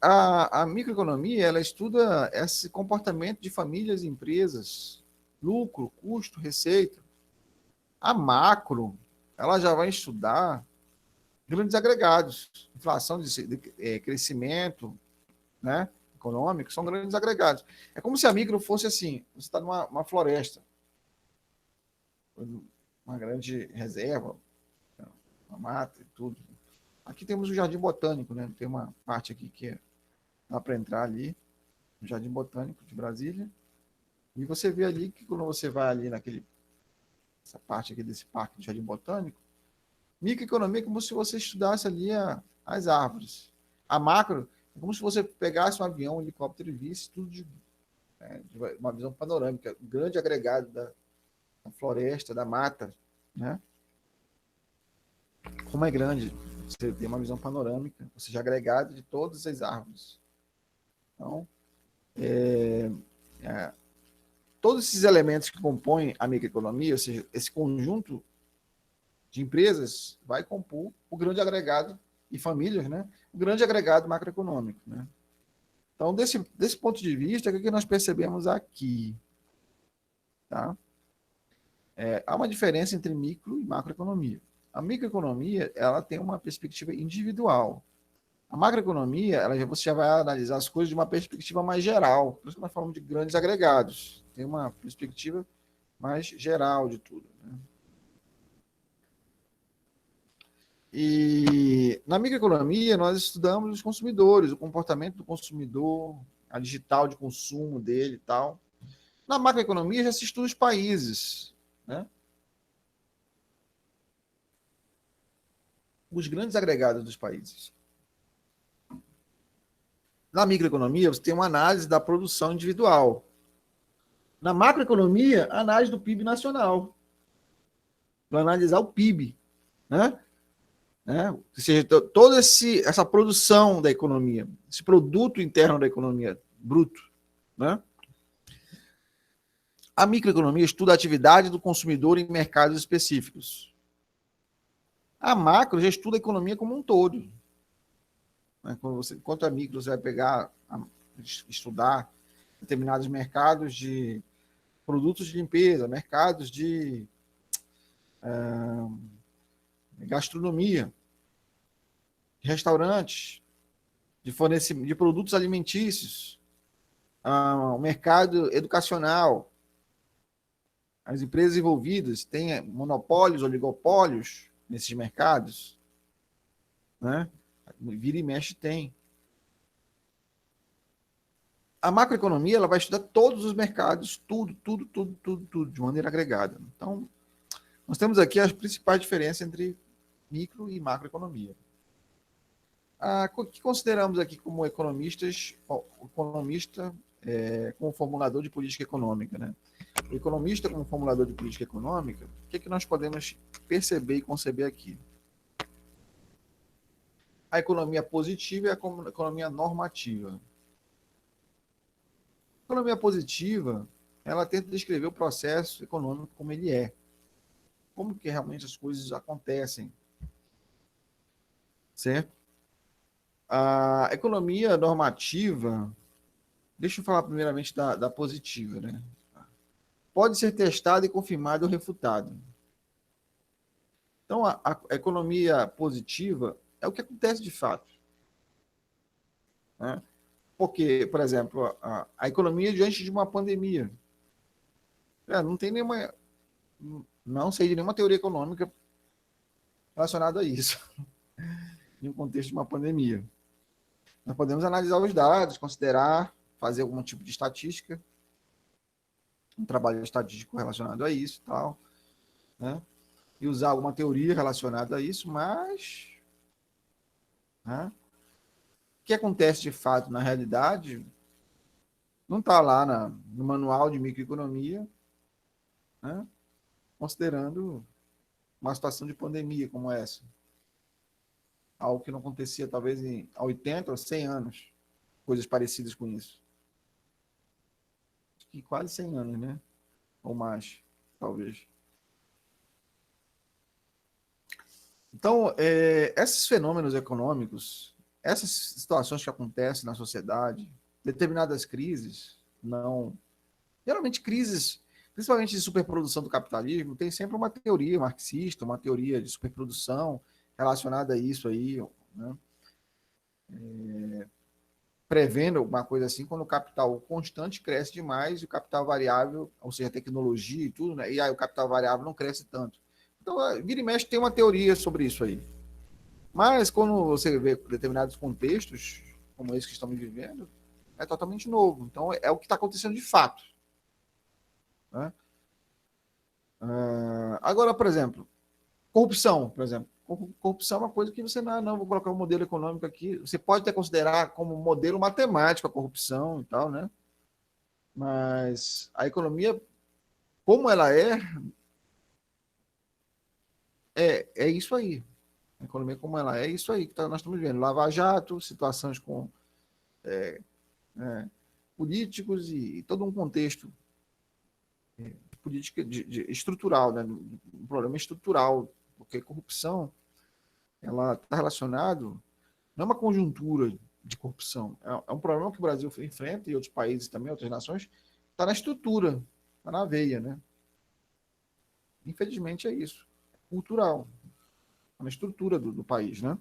A microeconomia ela estuda esse comportamento de famílias e empresas, lucro, custo, receita. A macro, ela já vai estudar grandes agregados, inflação, crescimento, né, econômico, são grandes agregados. É como se a micro fosse assim, você está numa floresta, uma grande reserva, uma mata e tudo. Aqui temos o Jardim Botânico, né? Tem uma parte aqui que dá para entrar ali, no Jardim Botânico de Brasília, e você vê ali que quando você vai ali essa parte aqui desse parque do Jardim Botânico, microeconomia é como se você estudasse ali as árvores. A macro é como se você pegasse um avião, um helicóptero e visse tudo de uma visão panorâmica, grande agregado da floresta, da mata, né? Como é grande, você tem uma visão panorâmica, ou seja, agregado de todas as árvores. Então, todos esses elementos que compõem a microeconomia, ou seja, esse conjunto de empresas, vai compor o grande agregado, e famílias, né? O grande agregado macroeconômico. Né? Então, desse ponto de vista, o que nós percebemos aqui? Tá? Há uma diferença entre micro e macroeconomia. A microeconomia ela tem uma perspectiva individual. A macroeconomia, você já vai analisar as coisas de uma perspectiva mais geral. Por isso que nós falamos de grandes agregados. Tem uma perspectiva mais geral de tudo. Né? E na microeconomia, nós estudamos os consumidores, o comportamento do consumidor, a digital de consumo dele e tal. Na macroeconomia, já se estuda os países, né? Os grandes agregados dos países. Na microeconomia, você tem uma análise da produção individual. Na macroeconomia, a análise do PIB nacional. Para analisar o PIB, né? Ou seja, toda essa produção da economia, esse produto interno da economia bruto, né? A microeconomia estuda a atividade do consumidor em mercados específicos. A macro já estuda a economia como um todo. Né? Enquanto a micro, você vai estudar determinados mercados de produtos de limpeza, mercados de gastronomia. restaurantes, de fornecimento de produtos alimentícios, o mercado educacional, as empresas envolvidas têm monopólios, oligopólios nesses mercados, né? Vira e mexe tem. A macroeconomia ela vai estudar todos os mercados, tudo, de maneira agregada. Então, nós temos aqui as principais diferenças entre micro e macroeconomia. O que consideramos aqui como economistas, como formulador de política econômica, né? O economista como formulador de política econômica, o que nós podemos perceber e conceber aqui? A economia positiva e a economia normativa. A economia positiva, ela tenta descrever o processo econômico como ele é. Como que realmente as coisas acontecem. Certo? A economia normativa, deixa eu falar primeiramente da positiva, né? Pode ser testada e confirmada ou refutada. Então, a economia positiva é o que acontece de fato. Né? Porque, por exemplo, a economia diante de uma pandemia. Não tem nenhuma. Não sei de nenhuma teoria econômica relacionada a isso, em um contexto de uma pandemia. Nós podemos analisar os dados, considerar, fazer algum tipo de estatística, um trabalho estatístico relacionado a isso e tal, né? E usar alguma teoria relacionada a isso, mas, né, o que acontece de fato na realidade não está lá no manual de microeconomia, né, considerando uma situação de pandemia como essa. Algo que não acontecia talvez há 80 ou 100 anos, coisas parecidas com isso. Acho que quase 100 anos, né? Ou mais, talvez. Então, esses fenômenos econômicos, essas situações que acontecem na sociedade, determinadas crises, não... Geralmente crises, principalmente de superprodução do capitalismo, tem sempre uma teoria marxista, uma teoria de superprodução relacionada a isso aí, né? Prevendo alguma coisa assim, quando o capital constante cresce demais e o capital variável, ou seja, a tecnologia e tudo, né? E aí o capital variável não cresce tanto. Então, vira e mexe tem uma teoria sobre isso aí. Mas quando você vê determinados contextos, como esse que estamos vivendo, é totalmente novo. Então, é o que está acontecendo de fato. Né? Agora, por exemplo, corrupção, por exemplo. Corrupção é uma coisa que você não vou colocar um modelo econômico aqui. Você pode até considerar como modelo matemático a corrupção e tal, né? Mas a economia, como ela é isso aí. A economia como ela é isso aí que nós estamos vendo. Lava Jato, situações com políticos e todo um contexto política estrutural, né? Um problema estrutural, porque a corrupção ela está relacionado, não é uma conjuntura de corrupção, é um problema que o Brasil enfrenta e outros países também, outras nações, está na estrutura, está na veia, né? Infelizmente é isso, cultural, tá na estrutura do país, né?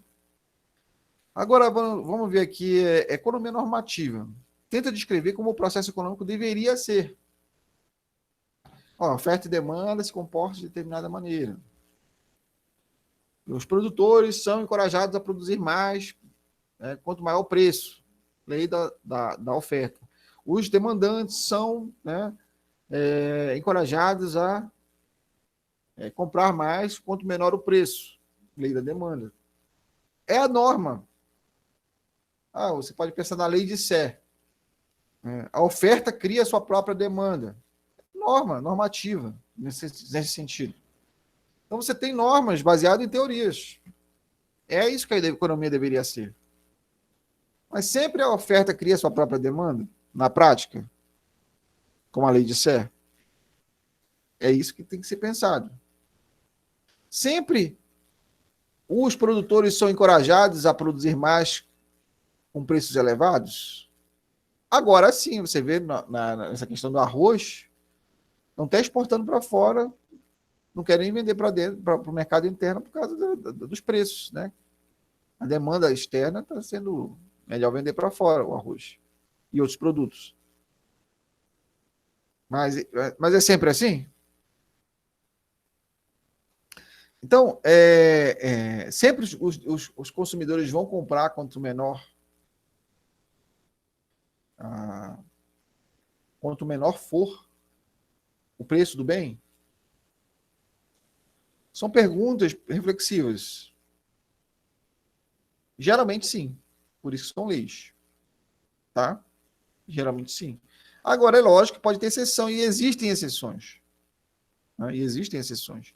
Agora vamos ver aqui, economia normativa. Tenta descrever como o processo econômico deveria ser. Oferta e demanda se comportam de determinada maneira. Os produtores são encorajados a produzir mais, né, quanto maior o preço. Lei da oferta. Os demandantes são, né, encorajados a comprar mais, quanto menor o preço. Lei da demanda. É a norma. Você pode pensar na lei de Sé. A oferta cria a sua própria demanda. Normativa, nesse sentido. Então você tem normas baseadas em teorias. É isso que a economia deveria ser. Mas sempre a oferta cria a sua própria demanda, na prática, como a lei de Sé. É isso que tem que ser pensado. Sempre os produtores são encorajados a produzir mais com preços elevados. Agora sim, você vê nessa questão do arroz, não está exportando para fora, não querem vender para dentro, para o mercado interno por causa dos preços, né? A demanda externa está sendo melhor vender para fora o arroz e outros produtos. Mas é sempre assim? Então, sempre os consumidores vão comprar ah, quanto menor for o preço do bem? São perguntas reflexivas. Geralmente sim. Por isso são leis. Tá? Geralmente sim. Agora, é lógico que pode ter exceção, e existem exceções. Né? E existem exceções.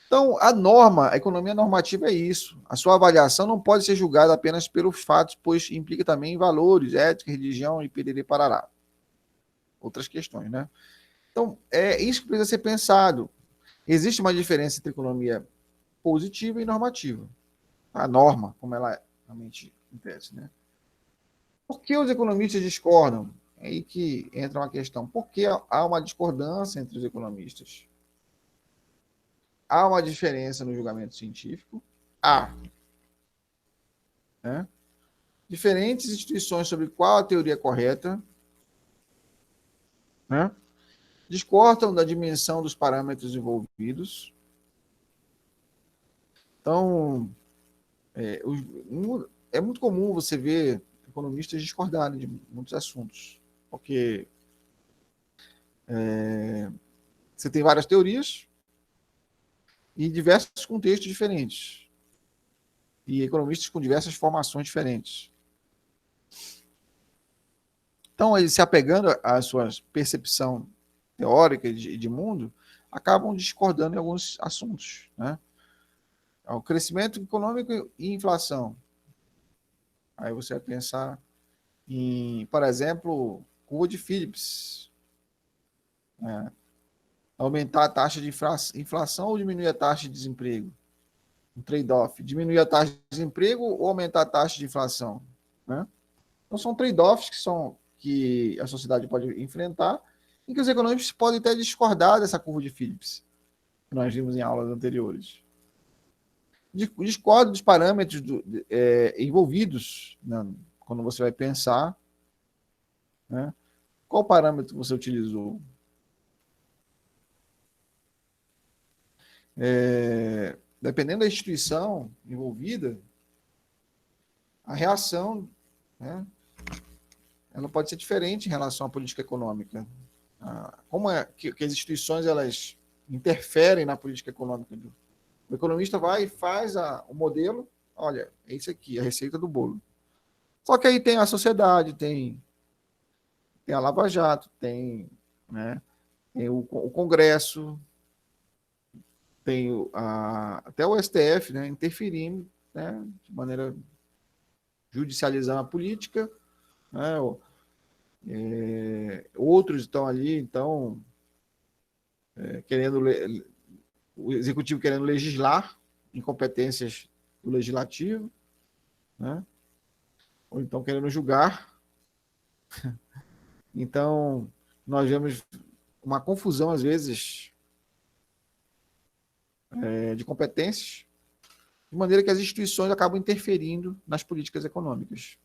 Então, a economia normativa é isso. A sua avaliação não pode ser julgada apenas pelos fatos, pois implica também em valores, ética, religião e perere parará. Outras questões, né? Então, é isso que precisa ser pensado. Existe uma diferença entre economia positiva e normativa. A norma, como ela realmente acontece, né? Por que os economistas discordam? É aí que entra uma questão. Por que há uma discordância entre os economistas? Há uma diferença no julgamento científico? Há. Né? Diferentes instituições sobre qual a teoria correta, né? Discordam da dimensão dos parâmetros envolvidos. Então, é muito comum você ver economistas discordarem de muitos assuntos, porque você tem várias teorias e diversos contextos diferentes, e economistas com diversas formações diferentes. Então, eles se apegando à sua percepção teórica e de mundo, acabam discordando em alguns assuntos, né? O crescimento econômico e inflação. Aí você vai pensar em, por exemplo, curva de Phillips, né? Aumentar a taxa de inflação ou diminuir a taxa de desemprego? Um trade-off. Diminuir a taxa de desemprego ou aumentar a taxa de inflação? Né? Então, são trade-offs que a sociedade pode enfrentar, em que os economistas podem até discordar dessa curva de Phillips, que nós vimos em aulas anteriores. Discordo dos parâmetros envolvidos, né, quando você vai pensar, né, qual parâmetro você utilizou. Dependendo da instituição envolvida, a reação, né, ela pode ser diferente em relação à política econômica. Como é que as instituições elas interferem na política econômica? O economista vai e faz o modelo, olha, é isso aqui, a receita do bolo. Só que aí tem a sociedade, tem a Lava Jato, né, tem o Congresso, tem até o STF, né, interferindo, né, de maneira judicializando a política, né, outros estão ali, então, querendo, o executivo querendo legislar incompetências do legislativo, né, ou então querendo julgar. Então, nós vemos uma confusão, às vezes, de competências, de maneira que as instituições acabam interferindo nas políticas econômicas.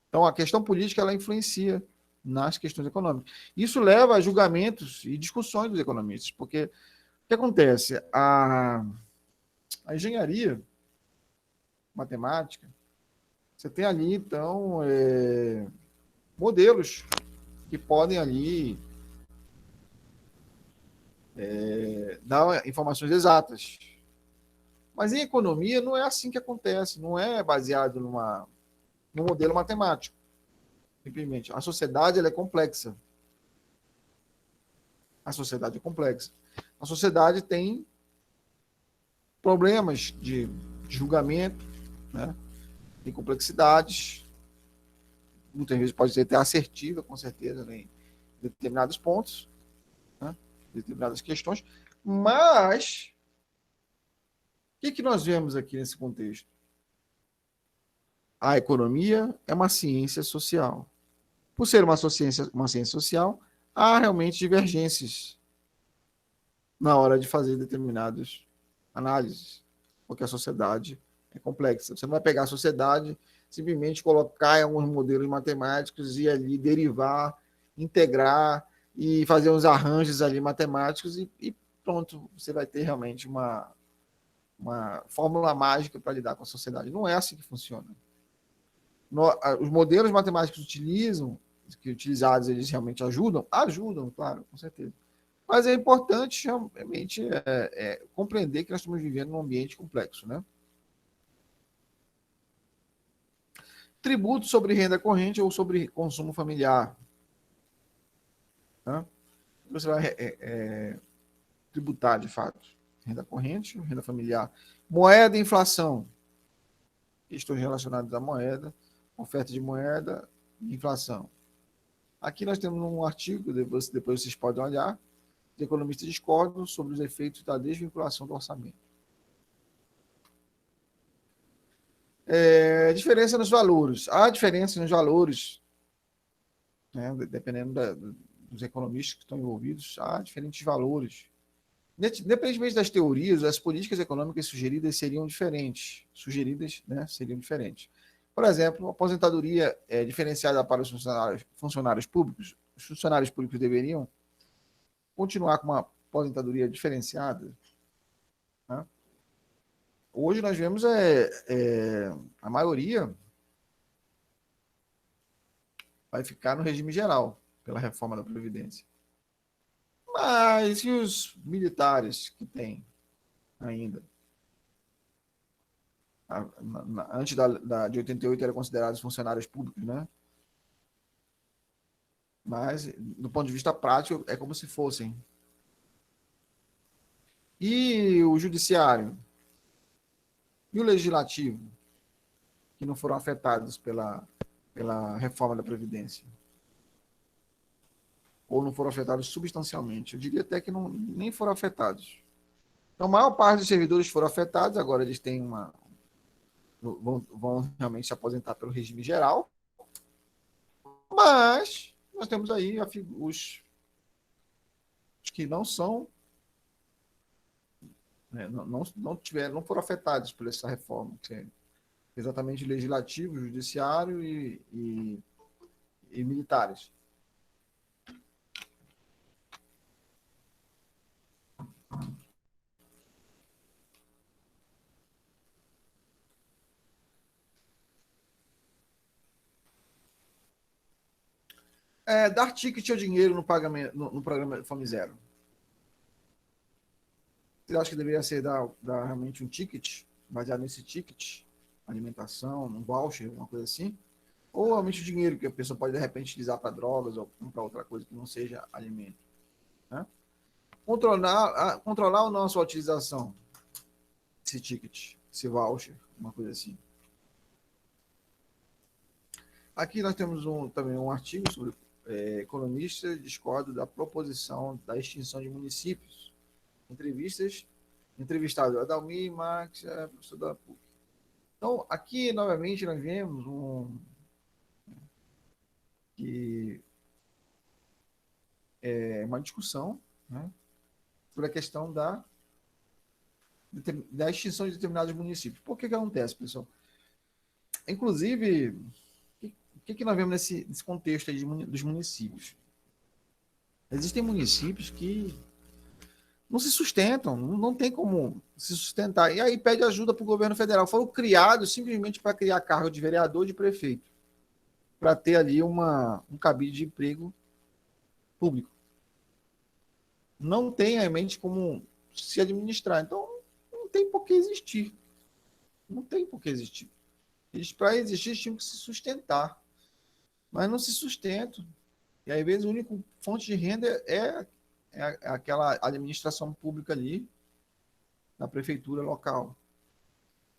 Então, a questão política ela influencia nas questões econômicas. Isso leva a julgamentos e discussões dos economistas, porque o que acontece? A engenharia, matemática, você tem ali, então, modelos que podem ali dar informações exatas. Mas em economia não é assim que acontece, não é baseado num modelo matemático. Simplesmente. A sociedade ela é complexa. A sociedade é complexa. A sociedade tem problemas de julgamento, né? Tem complexidades. Muitas vezes pode ser até assertiva, com certeza, né? Em determinados pontos, né? Determinadas questões. Mas, o que nós vemos aqui nesse contexto? A economia é uma ciência social. Por ser uma ciência social, há realmente divergências na hora de fazer determinadas análises, porque a sociedade É complexa. Você não vai pegar a sociedade, simplesmente colocar em alguns modelos matemáticos e ali derivar, integrar e fazer uns arranjos ali matemáticos e pronto, você vai ter realmente uma fórmula mágica para lidar com a sociedade. Não é assim que funciona. Os modelos matemáticos que utilizados, eles realmente ajudam? Ajudam, claro, com certeza. Mas é importante realmente compreender que nós estamos vivendo num ambiente complexo, né? Tributo sobre renda corrente ou sobre consumo familiar. Né? Você vai tributar, de fato, renda corrente, renda familiar. Moeda e inflação. Questões relacionadas à moeda, oferta de moeda e inflação. Aqui nós temos um artigo, depois vocês podem olhar, de economistas discordam sobre os efeitos da desvinculação do orçamento. Diferença nos valores. Há diferença nos valores, né, dependendo dos economistas que estão envolvidos, há diferentes valores. Independentemente das teorias, as políticas econômicas sugeridas seriam diferentes. Por exemplo, a aposentadoria diferenciada para os funcionários públicos. Os funcionários públicos deveriam continuar com uma aposentadoria diferenciada. Né? Hoje nós vemos a maioria vai ficar no regime geral, pela reforma da Previdência. Mas e os militares que têm ainda? Antes de 88 eram considerados funcionários públicos, né? Mas, do ponto de vista prático, é como se fossem. E o judiciário? E o legislativo? Que não foram afetados pela reforma da Previdência? Ou não foram afetados substancialmente? Eu diria até que nem foram afetados. Então, a maior parte dos servidores foram afetados, agora eles têm vão realmente se aposentar pelo regime geral, mas nós temos aí os que não são, né, não foram afetados por essa reforma, que é exatamente legislativo, judiciário e militares. Dar ticket ou dinheiro no pagamento no programa Fome Zero. Você acha que deveria ser dar realmente um ticket, baseado nesse ticket, alimentação, um voucher, uma coisa assim? Ou realmente o dinheiro que a pessoa pode, de repente, utilizar para drogas ou para outra coisa que não seja alimento? Né? Controlar ou não a sua utilização, esse ticket, esse voucher, uma coisa assim. Aqui nós temos também um artigo sobre economistas discordam da proposição da extinção de municípios. Entrevistado Adalmir Marx, professor da PUC. Então, aqui, novamente, nós vemos uma discussão, né, sobre a questão da extinção de determinados municípios. Por que acontece, pessoal? Inclusive, o que nós vemos nesse contexto aí dos municípios? Existem municípios que não se sustentam, não tem como se sustentar. E aí pede ajuda para o governo federal. Foram criados simplesmente para criar cargo de vereador, de prefeito, para ter ali um cabide de emprego público. Não tem realmente como se administrar. Então, não tem por que existir. Não tem por que existir. Para existir, eles tinham que se sustentar. Mas não se sustentam. E, às vezes, a única fonte de renda é aquela administração pública ali, na prefeitura local.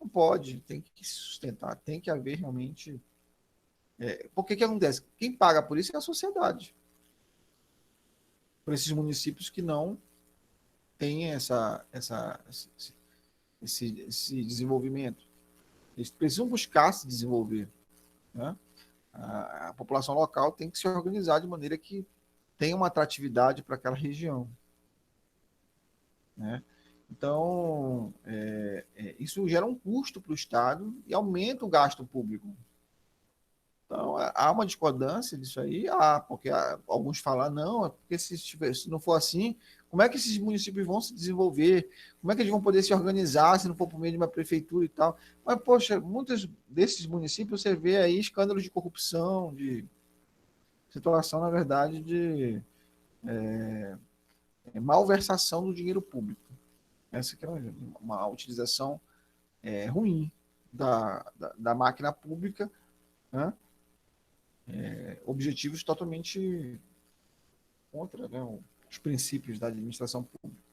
Não pode, tem que se sustentar, tem que haver realmente... Por que acontece? Quem paga por isso é a sociedade. Por esses municípios que não têm esse desenvolvimento. Eles precisam buscar se desenvolver. Né? A população local tem que se organizar de maneira que tenha uma atratividade para aquela região. Né? Então, isso gera um custo para o Estado e aumenta o gasto público. Então, há uma discordância disso aí, porque alguns falam, não, é porque se não for assim, como é que esses municípios vão se desenvolver? Como é que eles vão poder se organizar se não for por meio de uma prefeitura e tal? Mas, poxa, muitos desses municípios você vê aí escândalos de corrupção, de situação, na verdade, de malversação do dinheiro público. Essa que é uma utilização ruim da máquina pública, né? Objetivos totalmente contra, né, os princípios da administração pública.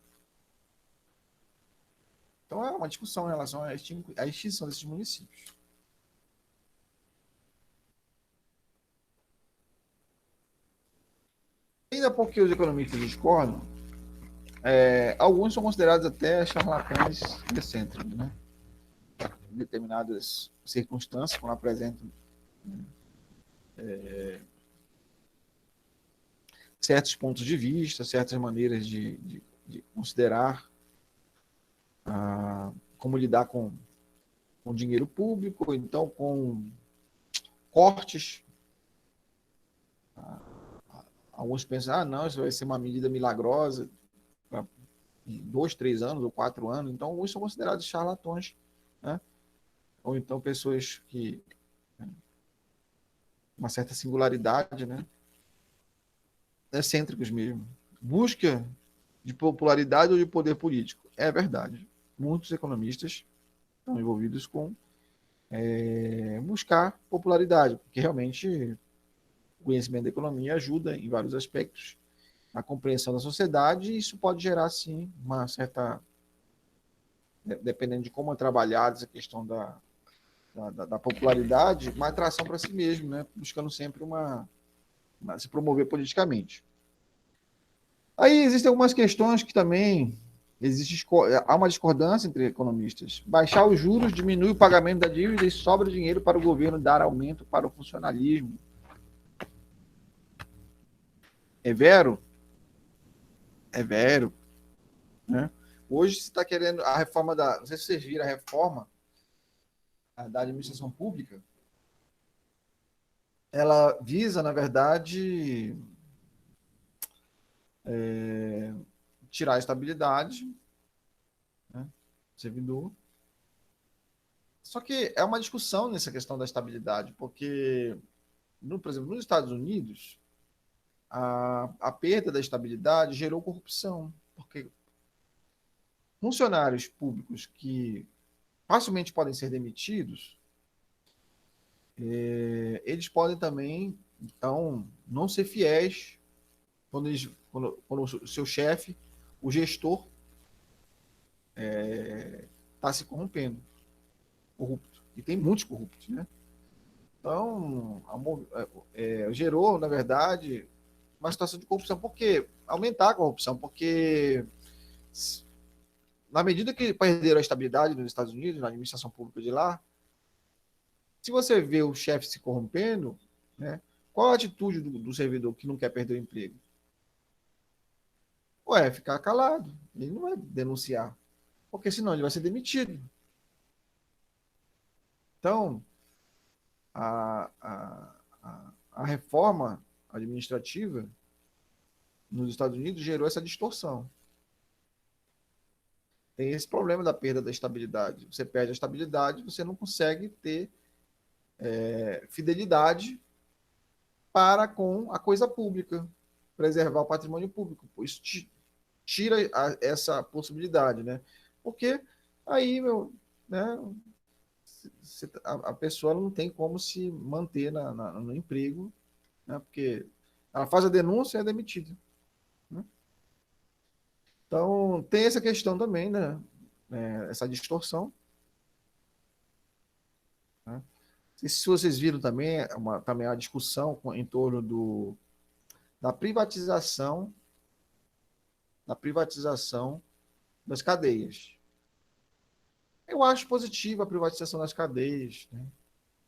Então, é uma discussão em relação à extinção desses municípios. Ainda porque os economistas discordam, alguns são considerados até charlatães excêntricos, né? Em determinadas circunstâncias, quando apresentam certos pontos de vista, certas maneiras de considerar como lidar com dinheiro público, ou então com cortes. Alguns pensam, não, isso vai ser uma medida milagrosa para 2, 3 anos ou 4 anos. Então, alguns são considerados charlatões, né? Ou então pessoas que uma certa singularidade, né? Excêntricos mesmo. Busca de popularidade ou de poder político. É verdade. Muitos economistas estão envolvidos com buscar popularidade, porque realmente o conhecimento da economia ajuda em vários aspectos na compreensão da sociedade e isso pode gerar, sim, uma certa, dependendo de como é trabalhada essa questão da popularidade, uma atração para si mesmo, né? Buscando sempre se promover politicamente. Aí existem algumas questões que também há uma discordância entre economistas. Baixar os juros diminui o pagamento da dívida e sobra dinheiro para o governo dar aumento para o funcionalismo. É vero? É vero. Né? Hoje se está querendo a reforma não sei se vocês viram a reforma da administração pública, ela visa, na verdade, tirar a estabilidade, né, do servidor. Só que é uma discussão nessa questão da estabilidade, porque, por exemplo, nos Estados Unidos, a perda da estabilidade gerou corrupção, porque funcionários públicos que facilmente podem ser demitidos, eles podem também, então, não ser fiéis quando o seu chefe, o gestor, está se corrompendo, corrupto. E tem muitos corruptos, né? Então, gerou, na verdade, uma situação de corrupção. Por quê? Aumentar a corrupção, porque na medida que perderam a estabilidade nos Estados Unidos, na administração pública de lá, se você vê o chefe se corrompendo, né, qual a atitude do servidor que não quer perder o emprego? Ué, ficar calado. Ele não vai denunciar, porque senão ele vai ser demitido. Então, a reforma administrativa nos Estados Unidos gerou essa distorção. Tem esse problema da perda da estabilidade. Você perde a estabilidade, você não consegue ter fidelidade para com a coisa pública, preservar o patrimônio público. Isso tira essa possibilidade, né? Porque aí, né, a pessoa não tem como se manter no emprego, né? Porque ela faz a denúncia e é demitida. Né? Então, tem essa questão também, né? Essa distorção. Né? Se vocês viram também, também uma discussão em torno da privatização das cadeias. Eu acho positivo a privatização das cadeias. Né?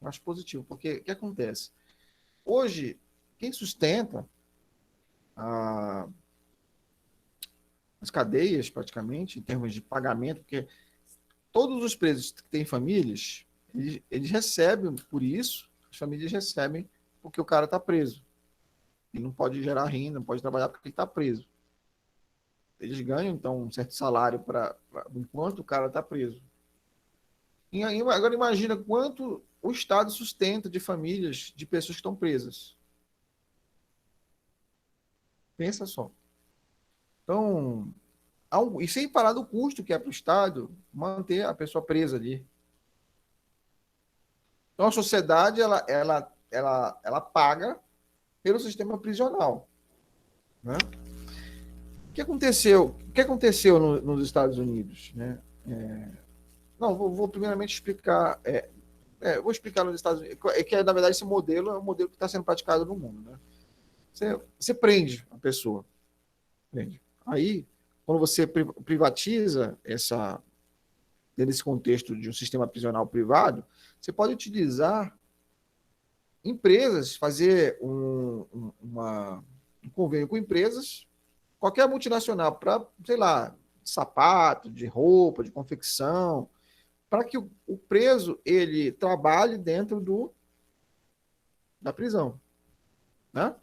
Eu acho positivo, porque o que acontece? Hoje, quem sustenta a, as cadeias, praticamente, em termos de pagamento, porque todos os presos que têm famílias, eles recebem por isso, as famílias recebem porque o cara está preso. Ele não pode gerar renda, não pode trabalhar porque ele está preso. Eles ganham, então, um certo salário enquanto o cara está preso. E aí, agora imagina quanto o Estado sustenta de famílias de pessoas que estão presas. Pensa só. Então, e sem falar do custo que é para o Estado manter a pessoa presa ali. Então, a sociedade ela paga pelo sistema prisional. Né? O que aconteceu nos Estados Unidos? Né? Não, vou primeiramente explicar. Vou explicar nos Estados Unidos. Que, na verdade, esse modelo é um modelo que está sendo praticado no mundo. Né? Você prende a pessoa. Prende. Aí, quando você privatiza nesse contexto de um sistema prisional privado, você pode utilizar empresas, fazer um convênio com empresas, qualquer multinacional, para, sei lá, de sapato, de roupa, de confecção, para que o preso ele trabalhe dentro da prisão. Né?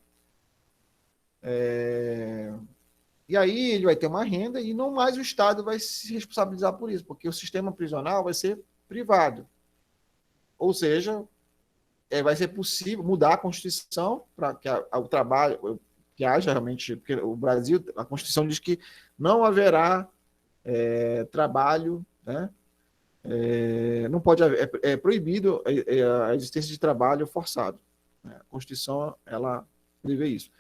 E aí ele vai ter uma renda e não mais o Estado vai se responsabilizar por isso, porque o sistema prisional vai ser privado. Ou seja, vai ser possível mudar a Constituição para que o trabalho, que haja realmente, porque o Brasil, a Constituição diz que não haverá trabalho, né? Não pode haver, é proibido a existência de trabalho forçado. Né? A Constituição, ela prevê isso.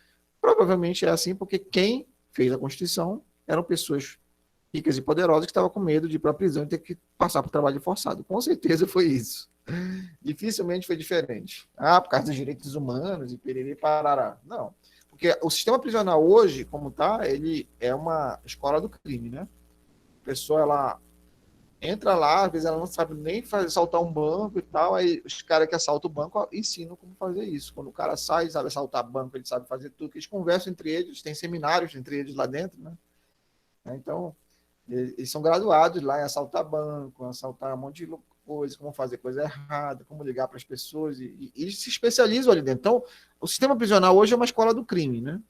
Provavelmente é assim porque quem fez a Constituição eram pessoas ricas e poderosas que estavam com medo de ir para a prisão e ter que passar por trabalho forçado. Com certeza foi isso. Dificilmente foi diferente. Por causa dos direitos humanos e perere parará. Não. Porque o sistema prisional hoje, como está, ele é uma escola do crime, né? A pessoa, ela entra lá, às vezes ela não sabe nem assaltar um banco e tal, aí os caras que assaltam o banco ensinam como fazer isso. Quando o cara sai, sabe assaltar banco, ele sabe fazer tudo, que eles conversam entre eles, tem seminários entre eles lá dentro, né? Então, eles são graduados lá em assaltar banco, assaltar um monte de coisa, como fazer coisa errada, como ligar para as pessoas, e eles se especializam ali dentro. Então, o sistema prisional hoje é uma escola do crime, né?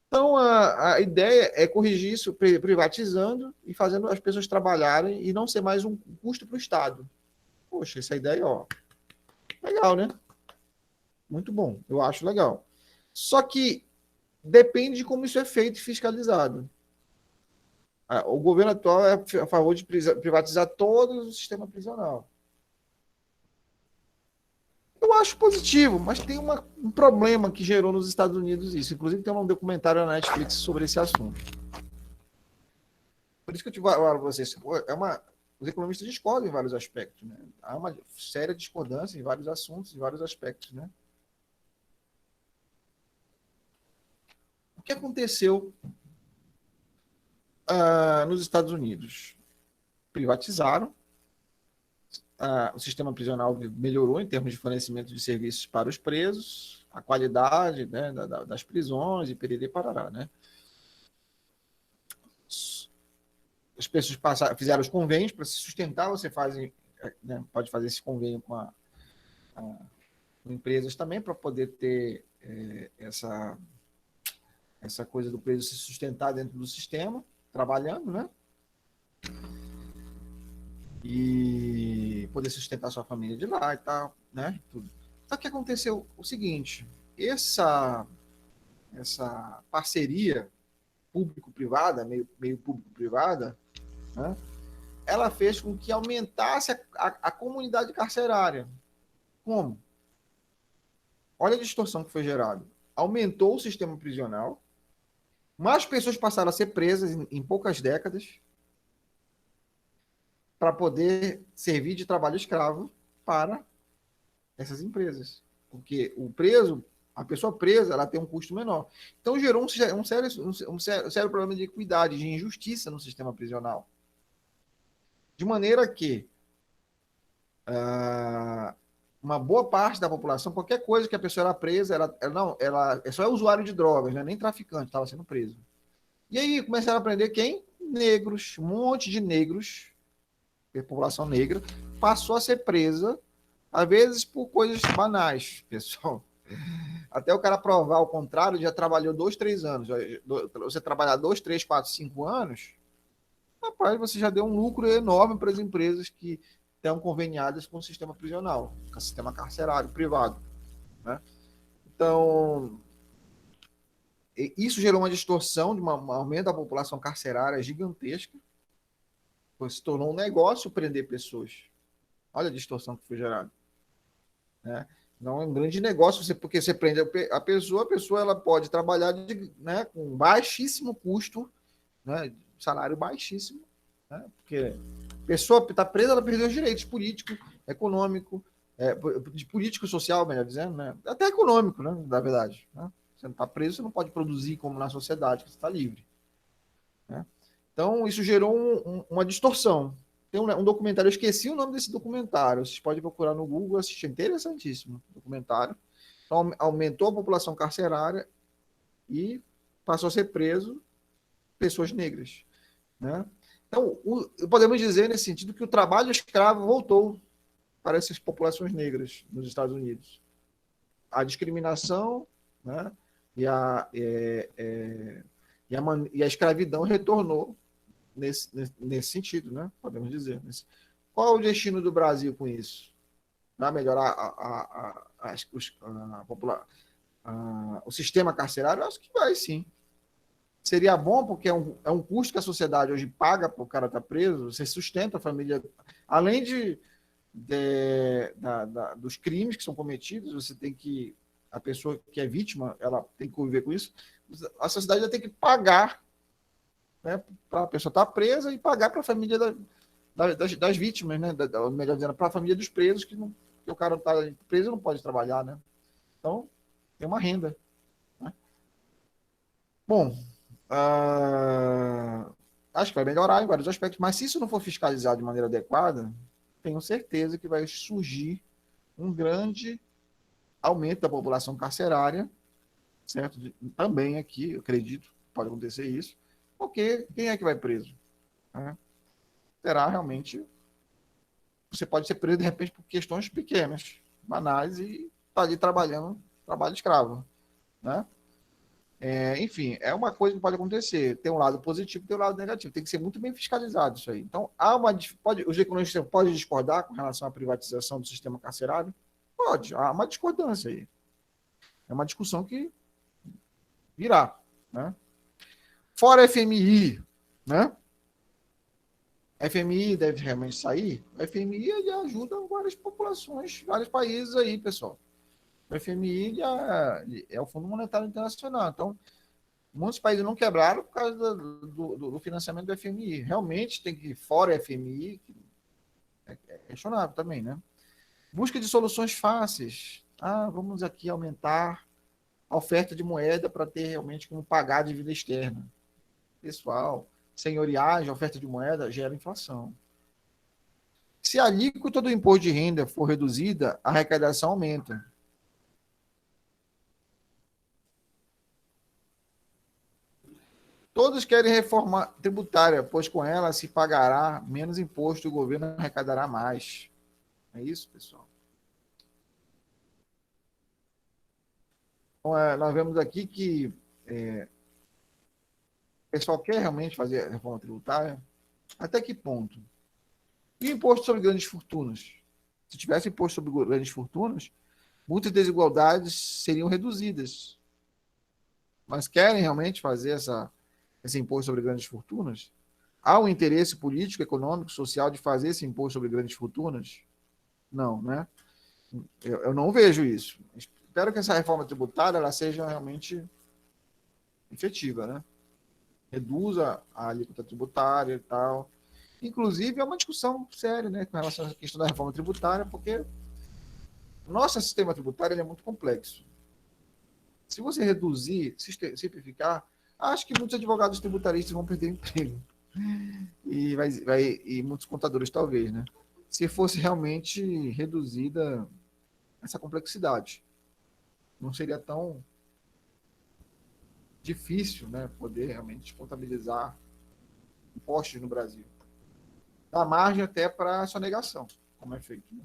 Então, a ideia é corrigir isso privatizando e fazendo as pessoas trabalharem e não ser mais um custo para o Estado. Poxa, essa ideia, ó, legal, né? Muito bom, eu acho legal. Só que depende de como isso é feito e fiscalizado. O governo atual é a favor de privatizar todo o sistema prisional. Eu acho positivo, mas tem um problema que gerou nos Estados Unidos isso. Inclusive tem um documentário na Netflix sobre esse assunto. Por isso que eu te falo para vocês, os economistas discordam em vários aspectos. Né? Há uma séria discordância em vários assuntos, em vários aspectos. Né? O que aconteceu nos Estados Unidos? Privatizaram, o sistema prisional melhorou em termos de fornecimento de serviços para os presos, a qualidade, né, das prisões e perere parará, né? As pessoas fizeram os convênios para se sustentar, você pode fazer esse convênio com empresas também para poder ter essa coisa do preso se sustentar dentro do sistema, trabalhando, né? E poder sustentar sua família de lá e tal, né? Tudo. Só que aconteceu o seguinte, essa parceria público-privada, meio público-privada, né? Ela fez com que aumentasse a comunidade carcerária. Como? Olha a distorção que foi gerada. Aumentou o sistema prisional, mais pessoas passaram a ser presas em poucas décadas, para poder servir de trabalho escravo para essas empresas. Porque a pessoa presa, ela tem um custo menor. Então, gerou um sério problema de equidade, de injustiça no sistema prisional. De maneira que uma boa parte da população, qualquer coisa que a pessoa era presa, ela só é usuário de drogas, né? Nem traficante, estava sendo preso. E aí começaram a aprender quem? Negros, um monte de negros, a população negra, passou a ser presa, às vezes por coisas banais, pessoal. Até o cara provar o contrário, já trabalhou 2, 3 anos. Você trabalhar 2, 3, 4, 5 anos, rapaz, você já deu um lucro enorme para as empresas que estão conveniadas com o sistema prisional, com o sistema carcerário privado. Né? Então, isso gerou uma distorção, de um aumento da população carcerária gigantesca, pois se tornou um negócio prender pessoas. Olha a distorção que foi gerada. Né? Não é um grande negócio, porque você prende a pessoa ela pode trabalhar né, com baixíssimo custo, né, salário baixíssimo, né, porque a pessoa está presa, ela perdeu os direitos político, econômico, de político social, melhor dizendo, né, até econômico, né, na verdade. Né? Você não está preso, você não pode produzir como na sociedade, você está livre. Né? Então, isso gerou uma distorção. Tem um documentário, eu esqueci o nome desse documentário, vocês podem procurar no Google, assistir, interessantíssimo documentário. Então, aumentou a população carcerária e passou a ser preso pessoas negras. Né? Então, podemos dizer nesse sentido que o trabalho escravo voltou para essas populações negras nos Estados Unidos. A discriminação, né? e, a, e a escravidão retornou nesse sentido, né? Podemos dizer. Qual é o destino do Brasil com isso? Vai melhorar o sistema carcerário? Eu acho que vai, sim. Seria bom porque é um custo que a sociedade hoje paga para o cara estar preso, você sustenta a família. Além dos crimes que são cometidos, você tem que. A pessoa que é vítima, ela tem que conviver com isso. A sociedade vai ter que pagar, né, para a pessoa estar presa e pagar para a família das vítimas, né? Melhor dizendo, para a família dos presos, que o cara está preso não pode trabalhar, né? Então, tem uma renda. Né? Bom, acho que vai melhorar em vários aspectos, mas se isso não for fiscalizado de maneira adequada, tenho certeza que vai surgir um grande aumento da população carcerária, certo? Também aqui, eu acredito, pode acontecer isso, porque quem é que vai preso? Né? Terá realmente. Você pode ser preso, de repente, por questões pequenas, banais, e está ali trabalhando, trabalho escravo. Né? Enfim, é uma coisa que pode acontecer. Tem um lado positivo e tem um lado negativo. Tem que ser muito bem fiscalizado isso aí. Então, os economistas podem discordar com relação à privatização do sistema carcerário? Pode. Há uma discordância aí. É uma discussão que virá. Né? Fora a FMI, né? A FMI deve realmente sair. A FMI ajuda várias populações, vários países aí, pessoal. O FMI é o Fundo Monetário Internacional. Então, muitos países não quebraram por causa do financiamento do FMI. Realmente tem que ir fora do FMI, é questionável também, né? Busca de soluções fáceis. Vamos aqui aumentar a oferta de moeda para ter realmente como pagar a dívida externa. Pessoal, senhoriagem, a oferta de moeda gera inflação. Se a alíquota do imposto de renda for reduzida, a arrecadação aumenta. Todos querem reforma tributária, pois com ela se pagará menos imposto e o governo arrecadará mais. É isso, pessoal? Então, nós vemos aqui que o pessoal quer realmente fazer a reforma tributária. Até que ponto? E o imposto sobre grandes fortunas? Se tivesse imposto sobre grandes fortunas, muitas desigualdades seriam reduzidas. Mas querem realmente fazer esse imposto sobre grandes fortunas? Há um interesse político, econômico, social de fazer esse imposto sobre grandes fortunas? Não, né? Eu não vejo isso. Espero que essa reforma tributária ela seja realmente efetiva, né? Reduza a alíquota tributária e tal. Inclusive, é uma discussão séria, né, com relação à questão da reforma tributária, porque o nosso sistema tributário é muito complexo. Se você reduzir, simplificar, acho que muitos advogados tributaristas vão perder emprego. E muitos contadores, talvez, né? Se fosse realmente reduzida essa complexidade. Não seria tão difícil, né, poder realmente contabilizar impostos no Brasil. Dá margem até para sonegação, como é feito. Né?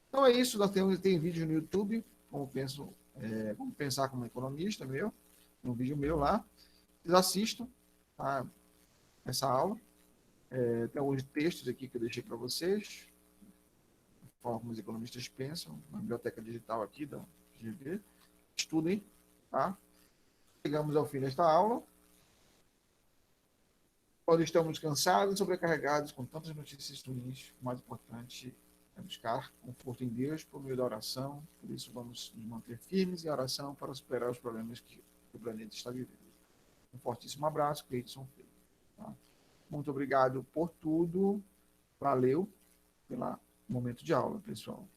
Então é isso, nós tem vídeo no YouTube, como pensar como economista meu, um vídeo meu lá. Vocês assistam tá, essa aula. Tem alguns textos aqui que eu deixei para vocês, a forma como os economistas pensam, na biblioteca digital aqui da GV. Estudem, tá? Chegamos ao fim desta aula. Quando estamos cansados, sobrecarregados com tantas notícias ruins, o mais importante é buscar conforto em Deus por meio da oração. Por isso, vamos nos manter firmes em oração para superar os problemas que o planeta está vivendo. Um fortíssimo abraço, Cleiton. Tá? Muito obrigado por tudo. Valeu pelo momento de aula, pessoal.